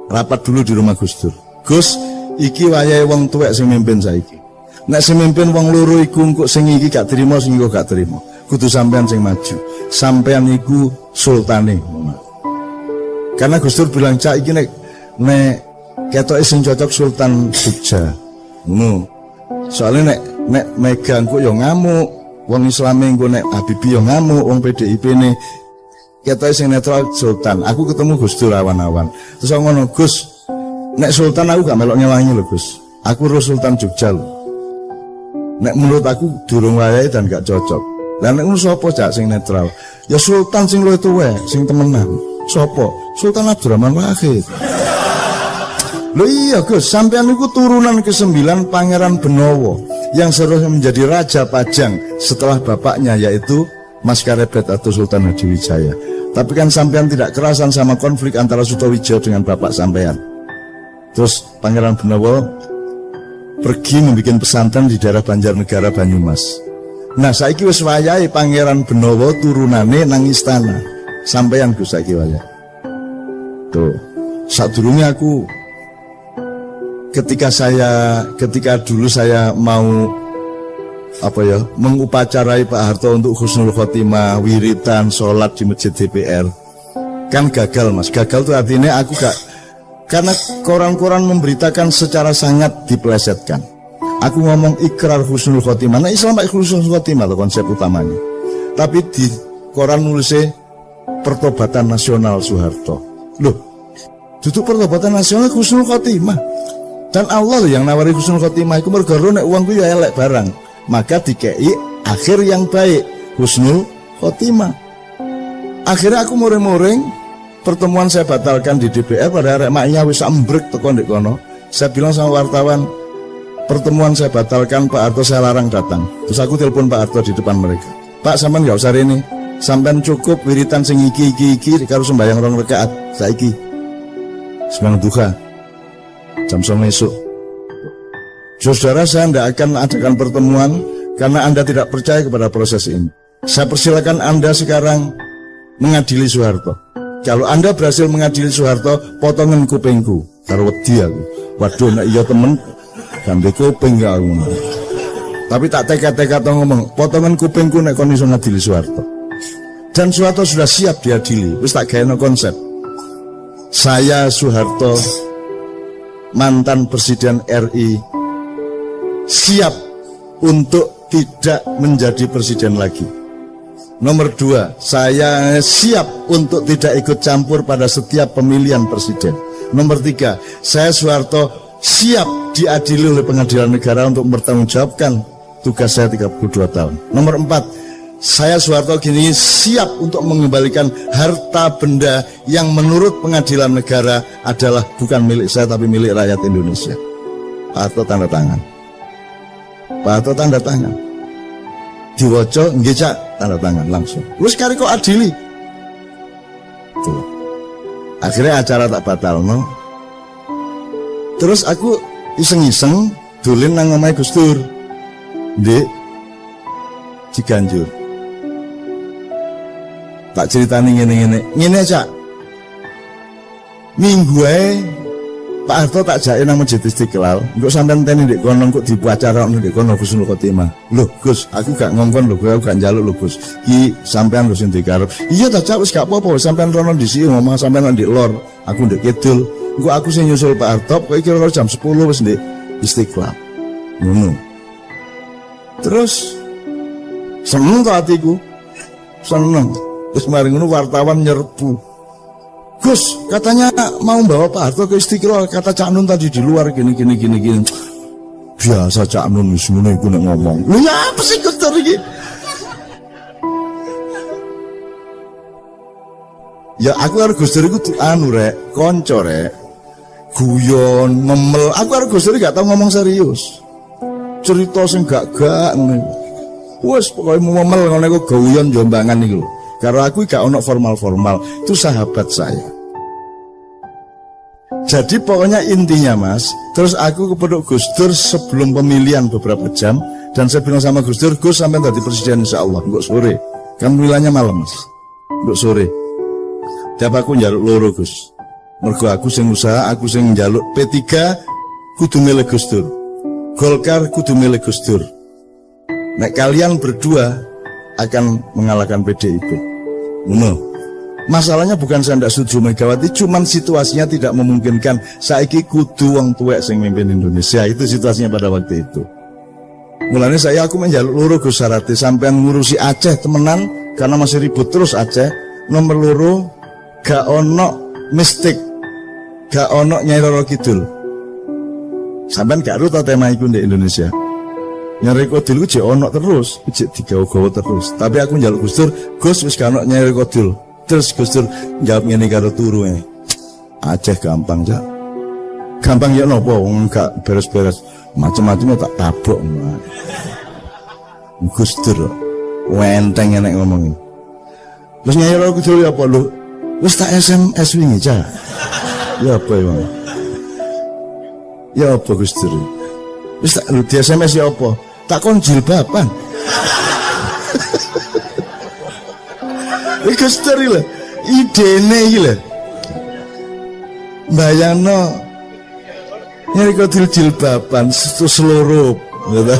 rapat dulu di rumah Gus Dur. Gus, iki wayahe wong tuwek sing mimpin saiki. Nek sing mimpin wong loro iku engko sing iki gak trimo, sing iku gak trimo. Kudu sampean sing maju. Sampean iku sultane. Karena Gus Dur bilang, "Cak iki nek ketoke sing cocok Sultan Jogja." Ngono. Soalnya nek Mega engko yo ngamuk, wong Islame engko nek Habibie yo ngamuk, wong PDIP ne ketoke sing netral Sultan. Aku ketemu Gus Dur awan-awan. Terus aku ngono, "Gus, nek Sultan aku gak melok nyewangi lho, Gus. Aku ro Sultan Jogja lho. Nek menurut aku durung wayahe dan gak cocok. Lah nek ngono sapa cak sing netral? Ya Sultan sing luwih tuwek, sing temenan. Sapa? Sultan Abdurrahman Wahid." Loh iya Gus, sampean niku turunan ke-9 Pangeran Benowo yang seharusnya menjadi Raja Pajang setelah bapaknya yaitu Mas Karebet atau Sultan Hadiwijaya. Tapi kan sampean tidak kerasan sama konflik antara Sutowijoyo dengan bapak sampean. Terus Pangeran Benowo pergi membuat pesantren di daerah Banjarnegara Banyumas. Nah saiki wis wayahe Pangeran Benowo turunane nang istana. Sampeyan Gus saiki wayahe. Tuh, sadurunge aku ketika dulu saya mau mengupacarai Pak Harto untuk husnul khotimah, wiritan, sholat di masjid DPR, kan gagal Mas. Gagal tuh artinya aku gak, karena koran-koran memberitakan secara sangat dipelesetkan. Aku ngomong ikrar husnul khotimah. Nah Islam pakai husnul khotimah tuh konsep utamanya. Tapi di koran nulisnya pertobatan nasional Soeharto. Loh, duduk pertobatan nasional husnul khotimah. Dan Allah loh yang nawari husnul khotimah. Iku mergo nek uangku ya elek barang. Maka dikei akhir yang baik, husnul khotimah. Akhirnya aku muring-muring, pertemuan saya batalkan di DPR pada arek maknya wis ambrek teko ndek kono. Saya bilang sama wartawan, pertemuan saya batalkan, Pak Harto saya larang datang. Terus aku telepon Pak Harto di depan mereka. Pak, sampean enggak usah rene. Sampean cukup wiritan sing iki karo sembahyang 2 rakaat saiki. Sembahyang duha. Jam 9 esuk. Saudara, saya tidak akan adakan pertemuan karena Anda tidak percaya kepada proses ini. Saya persilakan Anda sekarang mengadili Soeharto. Kalau Anda berhasil mengadili Soeharto, potongan kupingku. Karo wedi aku. Waduh, nek iya temen, ganti kuping gak aku. Tapi tak teka-teka to ngomong, potongan kupingku nek kon iso ngadili Soeharto. Dan Soeharto sudah siap diadili. Wis tak gaeno konsep. Saya Soeharto, mantan Presiden RI, siap untuk tidak menjadi presiden lagi. Nomor 2, saya siap untuk tidak ikut campur pada setiap pemilihan presiden. Nomor 3, saya Soeharto siap diadili oleh pengadilan negara untuk mempertanggungjawabkan tugas saya 32 tahun. Nomor 4, saya Soeharto kini siap untuk mengembalikan harta benda yang menurut pengadilan negara adalah bukan milik saya tapi milik rakyat Indonesia. Pak Harto tanda tangan. Pak Harto tanda tangan. Diwaca nggih Cak, tanda tangan langsung. Wis kari kok adili. Tuh. Akhirnya acara tak batalno. Terus aku iseng-iseng dolen nang omahe Gus Dur. Ndek Ciganjur. Tak ceritani ngene Cak. Minggu ae Pak Harto tak jake nang Masjid Istiqlal, engko sampean teni ndek kono engko dipuacarakno ndek kono husnul khotimah. Loh, Gus, aku gak ngongkon lho, aku gak njaluk lho, Gus. Iki sampean wis dikarep. Iya ta, Cak, wis gak apa-apa, sampean rono dhisik ngomong sampean ndek lor, aku ndek kidul. Engko aku sing nyusul Pak Harto, kok kira-kira jam 10 wis ndek Istiqlal. Ngono. Terus seneng to atiku. Seneng. Terus mari ngono wartawan nyerbu. Gus, katanya mau bawa Pak Harto ke Istiqlal, kata Cak Nun tadi di luar gini. Biasa Cak Nun wis ngono iku nek ngomong. Lho ya apa sih Gus Dur iki? Ya aku karo Gus Dur iku anu rek, kanca rek. Guyon, memel. Aku karo Gus Dur gak tau ngomong serius. Cerita sing gak ngono. Wes pokoke memel ngono iku guyon jombangan iku. Karena aku gak ono formal-formal, itu sahabat saya. Jadi pokoknya intinya Mas, terus aku kepeduk Gus Dur sebelum pemilihan beberapa jam, dan saya bilang sama Gus Dur, Gus sampai tadi presiden insya Allah, enggak sore. Kan wilayahnya malam Mas. Untuk sore. Tiap aku njaluk loro Gus. Mergo aku sing usaha, aku sing njaluk P3 kudu milih Gus Dur. Golkar kudu milih Gus Dur. Nek kalian berdua akan mengalahkan PDIP. No. Masalahnya bukan saya tidak setuju Megawati, cuman situasinya tidak memungkinkan. Saiki kudu wong tuwek sing mimpin Indonesia, itu situasinya pada waktu itu. Mulanya aku menjaluk loro Gus Sarati sampean ngurusi Aceh temenan karena masih ribut terus Aceh. Nomor loro gak ono mistik, gak ono Nyai Roro Kidul. Sampean gak ruta tema iku di Indonesia. Nyai Roro Kidul jek ono terus, jek digawa-gawa terus. Tapi aku njaluk Gus Dur, Gus wis gak ono Nyai Roro Kidul. Terus Gus Dur jawab ngene karo turu e. Aceh gampang jak. Gampang ya napa wong gak beres-beres. Macam-macam tak tabok. Gus Dur wenteng enek ngomongin. Terus Nyai Roro Kidul ya apa lu? Wis tak SMS wingi cah. Ya apa ya? Ya apa Gus Dur? Wis tak lu di SMS ya apa? Tak kon jilbaban. Gus Dur iki lho, idene iki lho. Bayangno Nyai Kidul jilbaban seluruh gitu.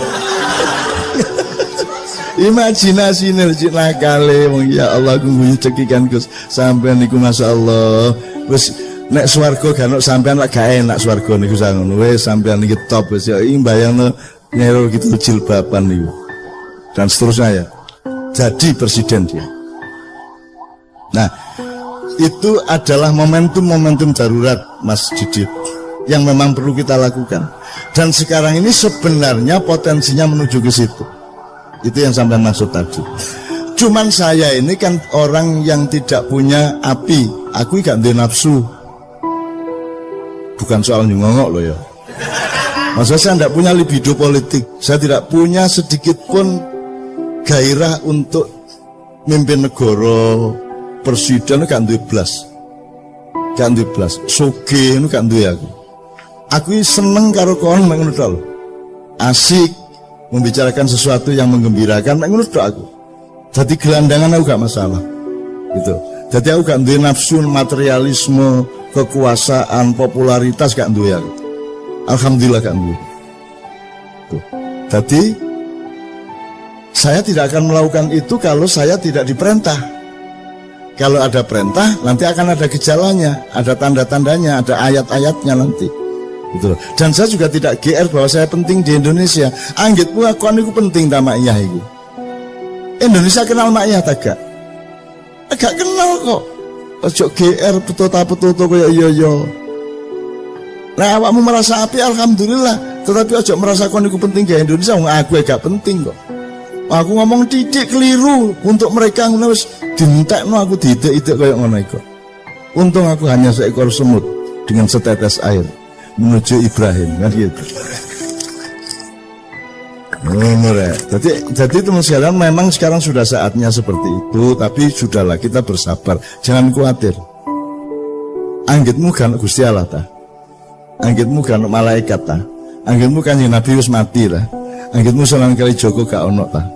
Imajinasi nerjit nakale wong ya Allah guyu cekikan Gus sampean niku masyaallah wis nek swarga gak ono sampean lak gak enak swarga niku sangono wis sampean iki top wis ya iki bayangno Nyai Roro Kidul jilbaban niku dan seterusnya ya jadi presiden dia. Nah itu adalah momentum-momentum darurat Mas Didit yang memang perlu kita lakukan dan sekarang ini sebenarnya potensinya menuju ke situ. Itu yang sampai maksud tadi. Cuman saya ini kan orang yang tidak punya api. Aku gak ada nafsu. Bukan soal nyongok loh ya. Maksudnya saya tidak punya libido politik. Saya tidak punya sedikit pun gairah untuk mimpin negara. Presiden gak duwe blas. Gak duwe blas. Soge itu gak duwe aku. Aku seneng karo kon ngono to. Asik membicarakan sesuatu yang menggembirakan, menurut aku. Jadi gelandangan aku gak masalah, gitu. Jadi aku gak duwe nafsu materialisme, kekuasaan, popularitas gak duwe aku. Alhamdulillah gak duwe. Jadi saya tidak akan melakukan itu kalau saya tidak diperintah. Kalau ada perintah, nanti akan ada gejalanya, ada tanda-tandanya, ada ayat-ayatnya nanti. Gitu. Dan saya juga tidak GR bahwa saya penting di Indonesia. Anggitmu aku niku penting ta mak iyah iku. Indonesia kenal mak iyah ta gak? Gak kenal kok. Ojo GR petota-petota kaya iya-iya. Nah awakmu merasa api alhamdulillah, tetapi ojo merasa kon niku penting di Indonesia wong aku gak penting kok. Aku ngomong titik keliru untuk mereka ngono wis dientekno aku diitik-itik kaya ngono iku. Untung aku hanya seekor semut dengan setetes air menuju Ibrahim kan gitu. Jadi teman sekalian memang sekarang sudah saatnya seperti itu, tapi sudahlah kita bersabar, jangan khawatir. Anggitmu kan Gusti Allah ta, anggitmu kan malaikat ta, anggitmu kan Nabi wis mati ta, anggitmu Sunan Kalijaga gak ono ta,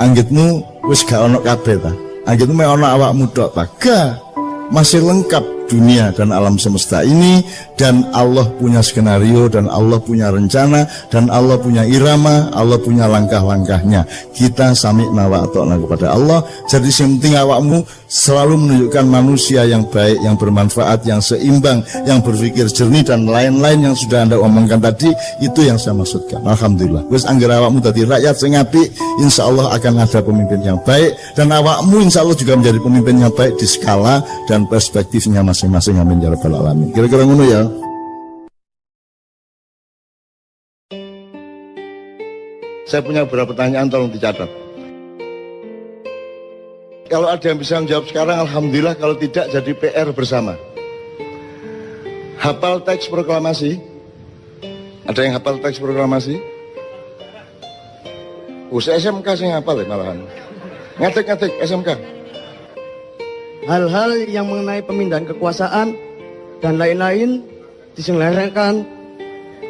anggitmu wis gak ono kabeh ta, anggitmu mek ono awakmu tok ta, gak, masih lengkap dunia dan alam semesta ini, dan Allah punya skenario, dan Allah punya rencana, dan Allah punya irama, Allah punya langkah-langkahnya. Kita sami'na wa ata'na kepada Allah. Jadi yang penting awakmu selalu menunjukkan manusia yang baik, yang bermanfaat, yang seimbang, yang berpikir jernih, dan lain-lain yang sudah Anda omongkan tadi. Itu yang saya maksudkan. Alhamdulillah wis anggere awakmu dadi rakyat sing apik, insya Allah akan ada pemimpin yang baik, dan awakmu insya Allah juga menjadi pemimpin yang baik di skala dan perspektifnya masing-masing. Amin ya rabbal alamin. Kira-kira ngono ya. Saya punya beberapa pertanyaan, tolong dicatat. Kalau ada yang bisa menjawab sekarang alhamdulillah, kalau tidak jadi PR bersama. Hafal teks proklamasi? Ada yang hafal teks proklamasi? SMK sing hafal ya malahan. Ngatik-ngatik SMK. Hal-hal yang mengenai pemindahan kekuasaan dan lain-lain diselenggarakan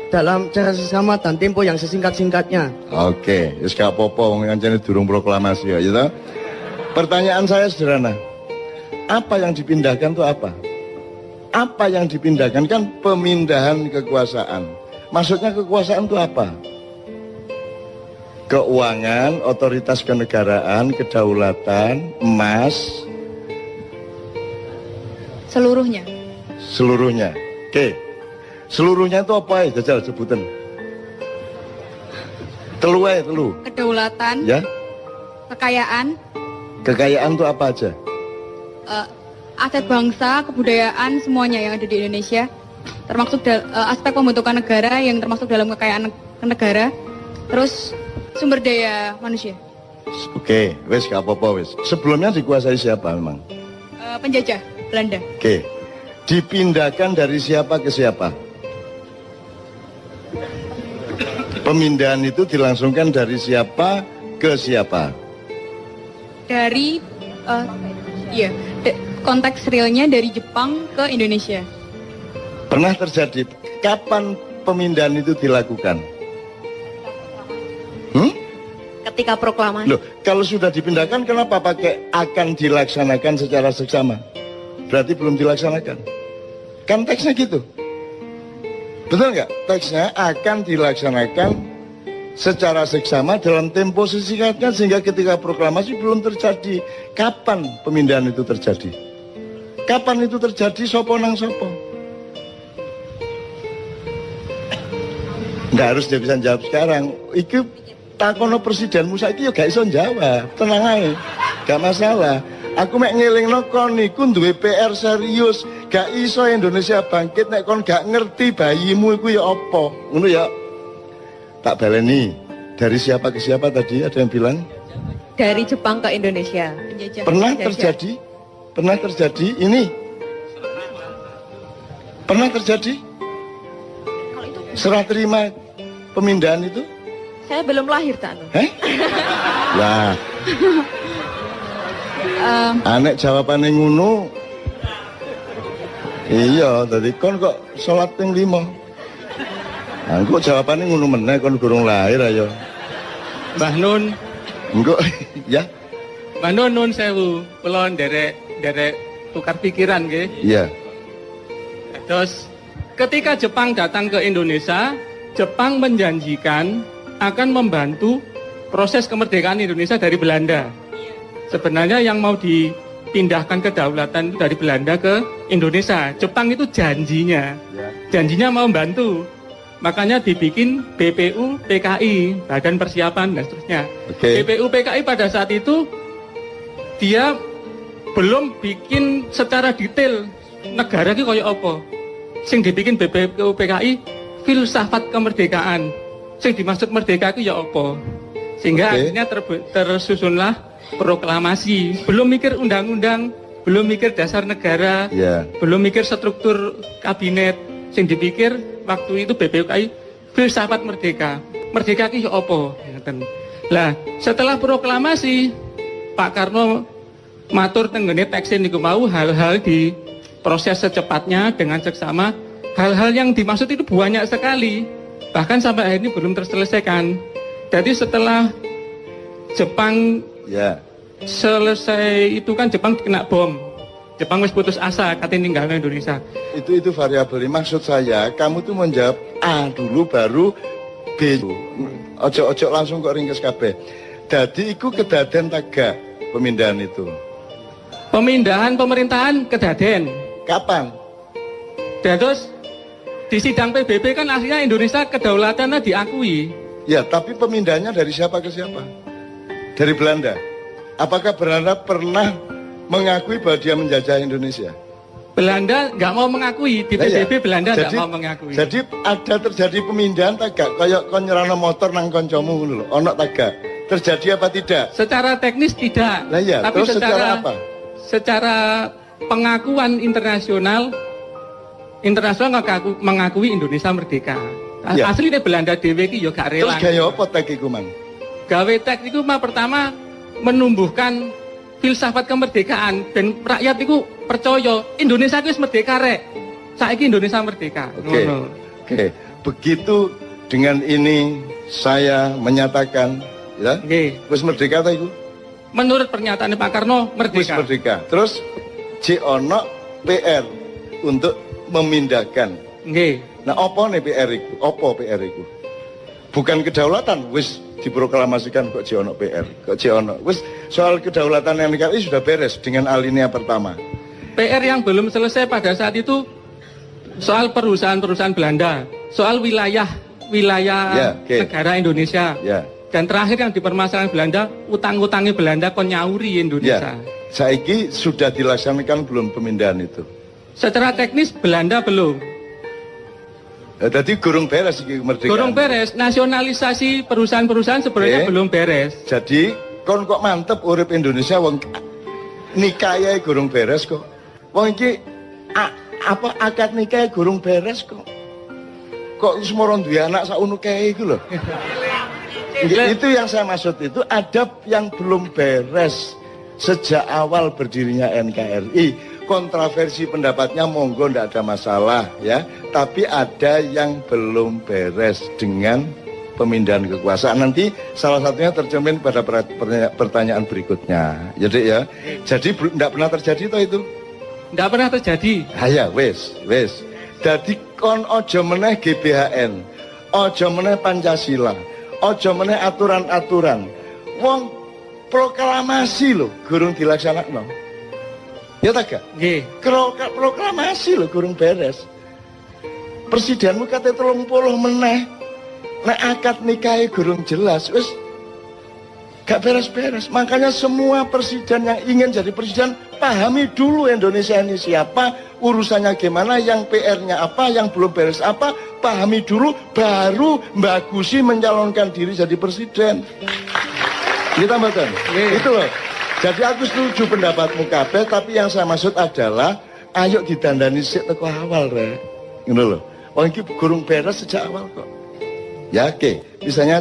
dalam cara sesama dan tempo yang sesingkat-singkatnya. Oke, wis gak apa-apa wong kancane durung proklamasi ya, gitu. Pertanyaan saya sederhana. Apa yang dipindahkan itu apa? Apa yang dipindahkan kan pemindahan kekuasaan. Maksudnya kekuasaan itu apa? Keuangan, otoritas kenegaraan, kedaulatan, emas, Seluruhnya. seluruhnya. Oke. Seluruhnya itu apa ya? Jajal sebutan. Telu ae, telu. Kedaulatan, Ya. kekayaan, Kekayaan itu apa aja? aset bangsa, kebudayaan, semuanya yang ada di Indonesia. Termasuk aspek pembentukan negara yang termasuk dalam kekayaan negara. Terus sumber daya manusia. Oke, wes gak apa-apa wes. Sebelumnya dikuasai siapa memang? Penjajah Belanda. Oke. Dipindahkan dari siapa ke siapa? Pemindahan itu dilangsungkan dari siapa ke siapa? Dari konteks realnya dari Jepang ke Indonesia. Pernah terjadi. Kapan pemindahan itu dilakukan? Ketika proklamasi. Loh, kalau sudah dipindahkan kenapa pakai akan dilaksanakan secara seksama? Berarti belum dilaksanakan. Kan teksnya gitu. Betul nggak? Teksnya akan dilaksanakan secara seksama dalam tempo sesingkatnya sehingga ketika proklamasi belum terjadi. Kapan pemindahan itu terjadi? Kapan itu terjadi? Sopo nang sopo? Nggak harus dia bisa jawab sekarang. Itu takono presiden Musa itu ya gak iso jawab. Tenang aja, gak masalah. Aku mek ngelingno kon niku duwe PR serius. Gak iso Indonesia bangkit nek kon gak ngerti bayimu iku ya apa. Ngono ya. Tak baleni. Dari siapa ke siapa tadi ada yang bilang? Dari Jepang ke Indonesia. Penjajah. Pernah Penjajah. terjadi? Pernah terjadi ini? Pernah terjadi? Serah terima pemindahan itu? Saya belum lahir, Cak Nur. Heh? Lah, anek jawabannya ngono. Iya, tadi kon kok sholat ping 5. Nah, kok jawabannya ngono meneh kon durung lahir ayo. Mbah Nun, Engko ya. Mbah Nun nun sewu, kula nderek tukar pikiran nggih. Iya. Terus ketika Jepang datang ke Indonesia, Jepang menjanjikan akan membantu proses kemerdekaan Indonesia dari Belanda. Sebenarnya yang mau dipindahkan kedaulatan itu dari Belanda ke Indonesia. Jepang itu janjinya mau membantu. Makanya dibikin BPU PKI, Badan Persiapan dan seterusnya. Oke. BPU PKI pada saat itu dia belum bikin secara detail negara ki koyo apa. Sing dibikin BPU PKI filsafat kemerdekaan. Sing dimaksud merdeka itu ya apa. Sehingga Oke. akhirnya tersusunlah proklamasi. Belum mikir undang-undang, belum mikir dasar negara, Iya. belum mikir struktur kabinet. Sing dipikir waktu itu BPUKI filsafat merdeka. Merdeka ki ya apa? Ngoten. Lah, setelah proklamasi Pak Karno matur tenggene teksin niku mau hal-hal di proses secepatnya dengan seksama. Hal-hal yang dimaksud itu banyak sekali. Bahkan sampai hari ini belum terselesaikan. Jadi setelah Jepang Ya. selesai itu kan Jepang kena bom. Jepang wis putus asa katanya ninggalin Indonesia. Itu variabel. Maksud saya, kamu tuh menjawab A dulu baru B. Ojo-ojo langsung kok ringkes kabeh. Jadi iku kedaden taga pemindahan itu. Pemindahan pemerintahan kedaden. Kapan? Dan terus di sidang PBB kan akhirnya Indonesia kedaulatannya diakui. Ya, tapi pemindahannya dari siapa ke siapa? Dari Belanda. Apakah Belanda pernah mengakui bahwa dia menjajah Indonesia? Belanda nggak mau mengakui, di Lah ya. PBB Belanda nggak Jadi- mau mengakui. Jadi ada terjadi pemindahan tagak kayak kon nyerano motor nang koncomu ngono lho. Ono tagak. Terjadi apa tidak? Secara teknis tidak. Lah ya, tapi terus secara apa? Secara pengakuan internasional mengakui Indonesia merdeka. Ya. Asli deh Belanda dewe ki yo gak Terus rela. gaya apa tag iku, Man? Gawe tek itu mah pertama menumbuhkan filsafat kemerdekaan dan rakyat itu percaya Indonesia itu wis merdeka rek. Saiki Indonesia merdeka. Oke. Ngono. Oke. Begitu dengan ini saya menyatakan ya, Nggih. wis merdeka ta iku? menurut pernyataan Pak Karno Wis merdeka. merdeka. Terus ono PR untuk memindahkan. Nggih. Nah, apa nih PR itu? Apa PR itu? Bukan kedaulatan, wis diproklamasikan kok ono PR, kok ono. Wis soal kedaulatan NKRI sudah beres dengan alinea pertama. PR yang belum selesai pada saat itu soal perusahaan-perusahaan Belanda, soal wilayah Ya, oke. negara Indonesia. Ya. Dan terakhir yang dipermasalahkan Belanda, utang-utangnya Belanda kon nyauri Indonesia. Ya. Saiki sudah dilaksanakan belum pemindahan itu? Secara teknis Belanda belum. Jadi gurung beres iki kemerdekaan. Gurung beres, nasionalisasi perusahaan-perusahaan sebenarnya Oke. belum beres. Jadi kon kok mantep urip Indonesia wong nikahe gurung beres kok. Wong iki apa akad nikahe gurung beres kok. Kok semoro duwe anak sauno kae iku lho. Itu yang saya maksud, itu adab yang belum beres sejak awal berdirinya NKRI. Kontroversi pendapatnya monggo ndak ada masalah ya, tapi ada yang belum beres dengan pemindahan kekuasaan. Nanti salah satunya tercermin pada pertanyaan berikutnya. Jadi ya, jadi ndak pernah terjadi toh itu. Nggak pernah terjadi. Haya wes. Jadi kon ojo meneh GBHN, ojo meneh Pancasila, ojo meneh aturan-aturan. Wong proklamasi lho gurung dilaksanakno. Ya tak gak? Nggih. Proklamasi lho gurung beres. Presidenmu kate 30 meneh. Nek akad nikahe gurung jelas, wis gak beres-beres. Makanya semua presiden yang ingin jadi presiden pahami dulu Indonesia ini siapa, urusannya gimana, yang PR-nya apa, yang belum beres apa, pahami dulu, baru bagusi mencalonkan diri jadi presiden. Kita mboten. Itu loh. Jadi aku setuju pendapatmu kabeh, tapi yang saya maksud adalah ayo didandani sik teko awal rek. Ngono lho. Wong iki gurung beres sejak awal kok. Ya oke. Misalnya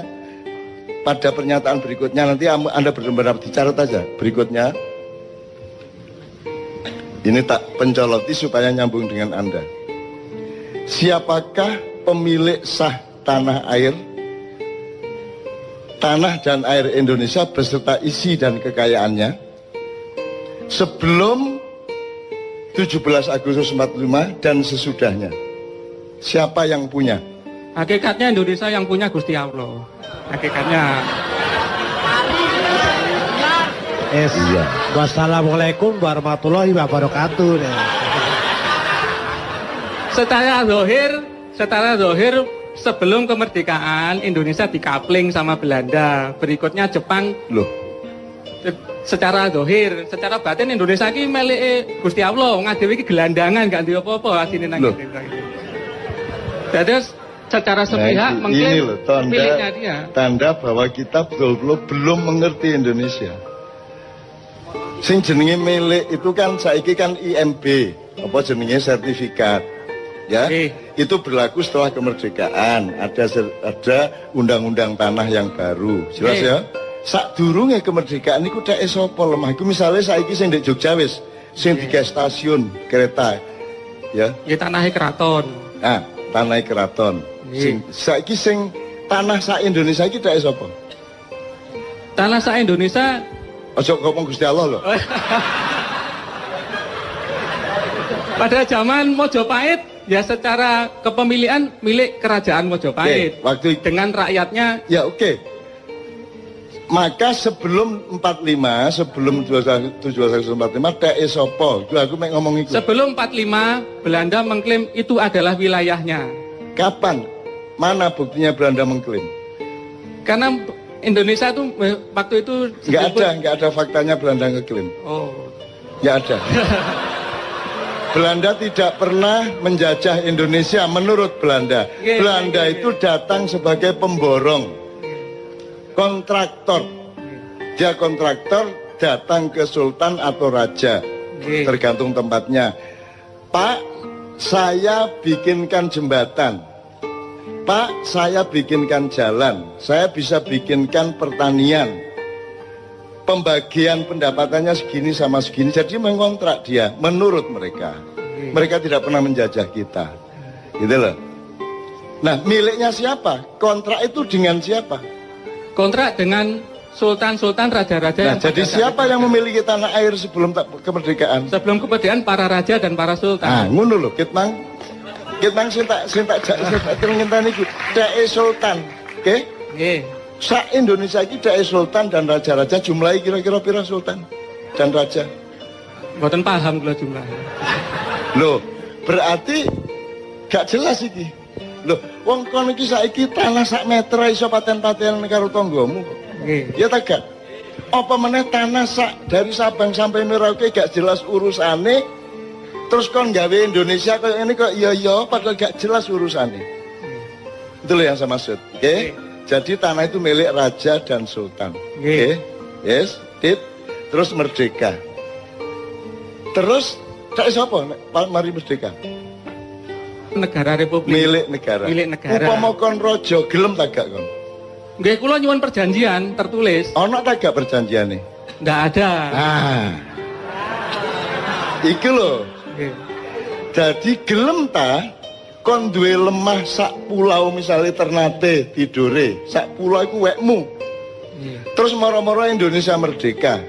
pada pernyataan berikutnya nanti Anda benar-benar dicatat aja berikutnya. Ini tak pencoloti supaya nyambung dengan Anda. Siapakah pemilik sah tanah air? Tanah dan air Indonesia beserta isi dan kekayaannya sebelum 17 Agustus 45 dan sesudahnya. Siapa yang punya? Hakikatnya Indonesia yang punya Gusti Allah. Hakikatnya. Iya. Wassalamualaikum warahmatullahi wabarakatuh. Secara zahir sebelum kemerdekaan Indonesia dikapling sama Belanda. Berikutnya Jepang. Loh, Secara zahir, secara batin Indonesia iki melike Gusti Allah, ngadewe iki gelandangan gak duwe apa-apa asine nang Loh. Indonesia iki. Terus secara sepihak ini mengklaim loh miliknya dia. tanda bahwa kita betul-betul belum mengerti Indonesia. Sing jenenge milik itu kan saiki kan IMB, apa jenenge sertifikat. Ya, itu berlaku setelah kemerdekaan. Ada undang-undang tanah yang baru. Jelas ya? Sadurunge kemerdekaan niku dak sapa lemah iku misale saiki sing ndek Jogja wis sing digawe stasiun kereta. Ya. Nggih tanahe keraton. Nah, tanah keraton. Saiki sing tanah sak Indonesia iki dak sapa? Tanah sak Indonesia. Ojo ngomong Gusti Allah loh. Pada zaman Mojopahit ya secara kepemilikan milik kerajaan Mojopahit. Waktu dengan rakyatnya. Ya oke. Maka sebelum 45, sebelum 1745 dak sapa? Aku mek ngomong iku. Sebelum 45 Belanda mengklaim itu adalah wilayahnya. Kapan? Mana buktinya Belanda mengklaim? Karena Indonesia itu waktu itu Nggak ada faktanya Belanda ngeklaim. Oh. Nggak ada. Belanda tidak pernah menjajah Indonesia menurut Belanda. Belanda itu datang sebagai pemborong, kontraktor. Dia kontraktor datang ke sultan atau raja, tergantung tempatnya. Pak, saya bikinkan jembatan. Pak, saya bikinkan jalan, saya bisa bikinkan pertanian. Pembagian pendapatannya segini sama segini, jadi mengontrak dia menurut mereka. Mereka tidak pernah menjajah kita, gitu loh. Nah, miliknya siapa? Kontrak itu dengan siapa? Kontrak dengan sultan-sultan, raja-raja Nah, yang jadi pada saat siapa yang memiliki tanah air sebelum kemerdekaan? sebelum kemerdekaan para raja dan para Ah, sultan. ngono lho, Kitmang sing tak ngenteni iku dae sultan. Oke? Nggih. Sak Indonesia iki dae sultan dan raja-raja jumlahi kira-kira pira sultan dan raja? Mboten paham kula jumlahnya. Loh, berarti gak jelas iki. Loh, wong kon iki saiki tanah sak meter iso paten-paten karo tanggamu. Nggih. Ya ta gak? Apa meneh tanah sak dari Sabang sampai Merauke gak jelas urusane, terus kon gawe Indonesia kayak ini kok iya padahal gak jelas urusane. Itu loh yang saya maksud. Oke? Jadi tanah itu milik raja dan sultan. Oke? Yes, tip. Terus merdeka. Terus tak siapa? Mari merdeka. Negara Republik. Milik negara. Milik negara. Upama kon rojo gelem tak gak kon? Nggih, kula nyuwun perjanjian tertulis. Ono tak gak perjanjiane? Ndak ada. Ah. Iki lho. Nggih. Jadi gelem ta kon duwe lemah sak pulau misalnya Ternate tidore, sak pulau iku wekmu. Iya. Terus moro-moro Indonesia merdeka.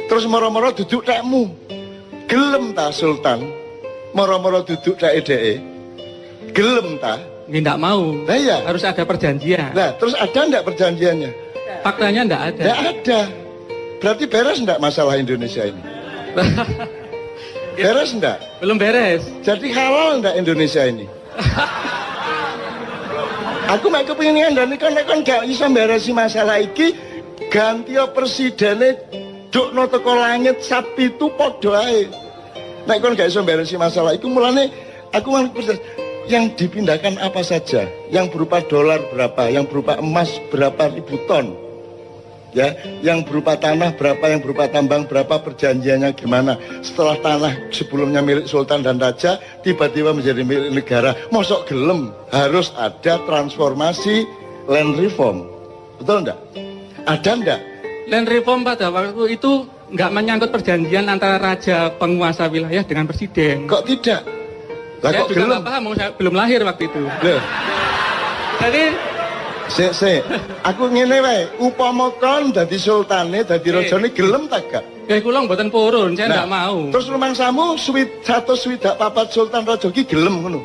Terus moro-moro duduk tekmu. Gelem ta sultan? Moro-moro duduk dhek-dheke. Gelem ta? Nggih, ndak mau. Nah iya. Harus ada perjanjian. Nah, terus ada enggak perjanjiannya? Faktanya ndak ada. Enggak ada. Berarti beres enggak masalah Indonesia ini? Beres enggak? Belum beres. Jadi halal enggak Indonesia ini? Aku mek kepengin ngandani kon gak iso mberesi masalah iki, ganti presidene dukno teko langit sapi itu padha ae. Nek kon gak iso mberesi masalah iku mulane aku yang dipindahkan apa saja, yang berupa dolar berapa, yang berupa emas berapa ribu ton, ya, yang berupa tanah berapa, yang berupa tambang berapa, perjanjiannya gimana. Setelah tanah sebelumnya milik sultan dan raja tiba-tiba menjadi milik negara, mosok gelem harus ada transformasi land reform, betul enggak? Ada enggak? Land reform pada waktu itu nggak menyangkut perjanjian antara raja penguasa wilayah dengan presiden. Kok tidak? Lah Saya kok juga gelem? nggak paham, saya belum lahir waktu itu. Loh, Jadi aku ngene wae, upama kon dadi sultane, dadi rajane gelem tak gak? kayak kulo mboten purun, saya nggak mau. Terus rumangsamu satu swidak papat sultan raja ki gelem ngono.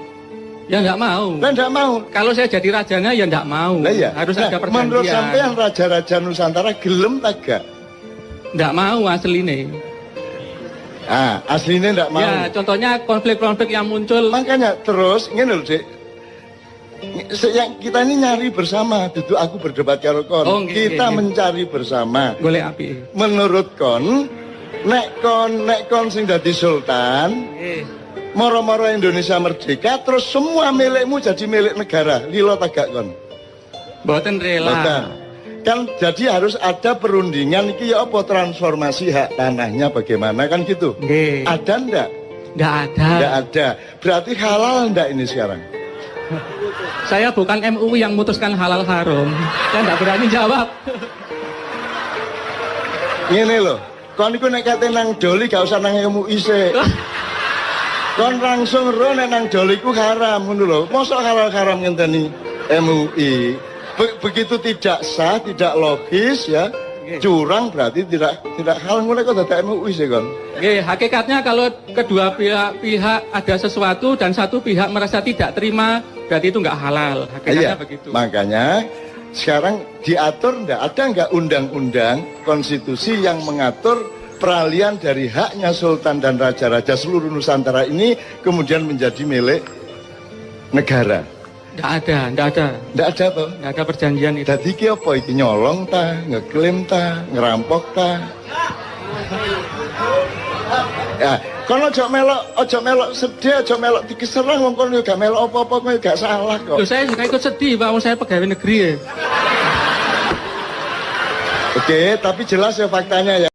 Ya nggak mau. Lah ndak mau. Kalau saya jadi rajanya ya nggak mau. Lah iya. Harus Nah, ada perjanjian. menurut sampean raja-raja Nusantara gelem tak gak? Nggak mau aslinya. Ah, aslinya ndak mau. Ya, contohnya konflik-konflik yang muncul. Makanya terus ngene lho, Dik. Yang kita ini nyari bersama, duduk aku berdebat karo kon. Oh, nggih, Kita nggih. mencari bersama. Golek api. Menurut kon, nek kon sing dadi sultan, moro-moro Indonesia merdeka, terus semua milikmu jadi milik negara. Lilo tagak kon. Mboten rela. Mboten. Kan jadi harus ada perundingan iki ya apa transformasi hak tanahnya bagaimana kan gitu. Nggih. Ada ndak? Nggak ada. Ndak ada. Berarti halal ndak ini sekarang? Saya bukan MUI yang memutuskan halal haram. Saya nggak berani jawab. Ngene lho, kon iku nek kate nang doli gak usah nang MUI sik. Kon langsung ro nek nang doli ku haram ngono lho. Mosok halal-haram ngenteni MUI. Begitu tidak sah, tidak logis ya. Curang berarti tidak halal ngono kok dadak MUI sih kon. Nggih, hakikatnya kalau kedua pihak ada sesuatu dan satu pihak merasa tidak terima, berarti itu nggak halal. Hakikatnya begitu. Makanya sekarang diatur ada nggak undang-undang konstitusi yang mengatur peralihan dari haknya sultan dan raja-raja seluruh Nusantara ini kemudian menjadi milik negara? Nggak ada. Nggak ada toh? Nggak ada perjanjian itu. Dadi iki apa iki nyolong ta, ngeklaim ta, ngerampok ta? Ya, kono ojo melok sedih, ojo melok dikeserang wong kono gak melok apa-apa kowe gak salah kok. Loh, saya juga ikut sedih, Pak, saya pegawai negeri ya. Oke, tapi jelas ya faktanya ya.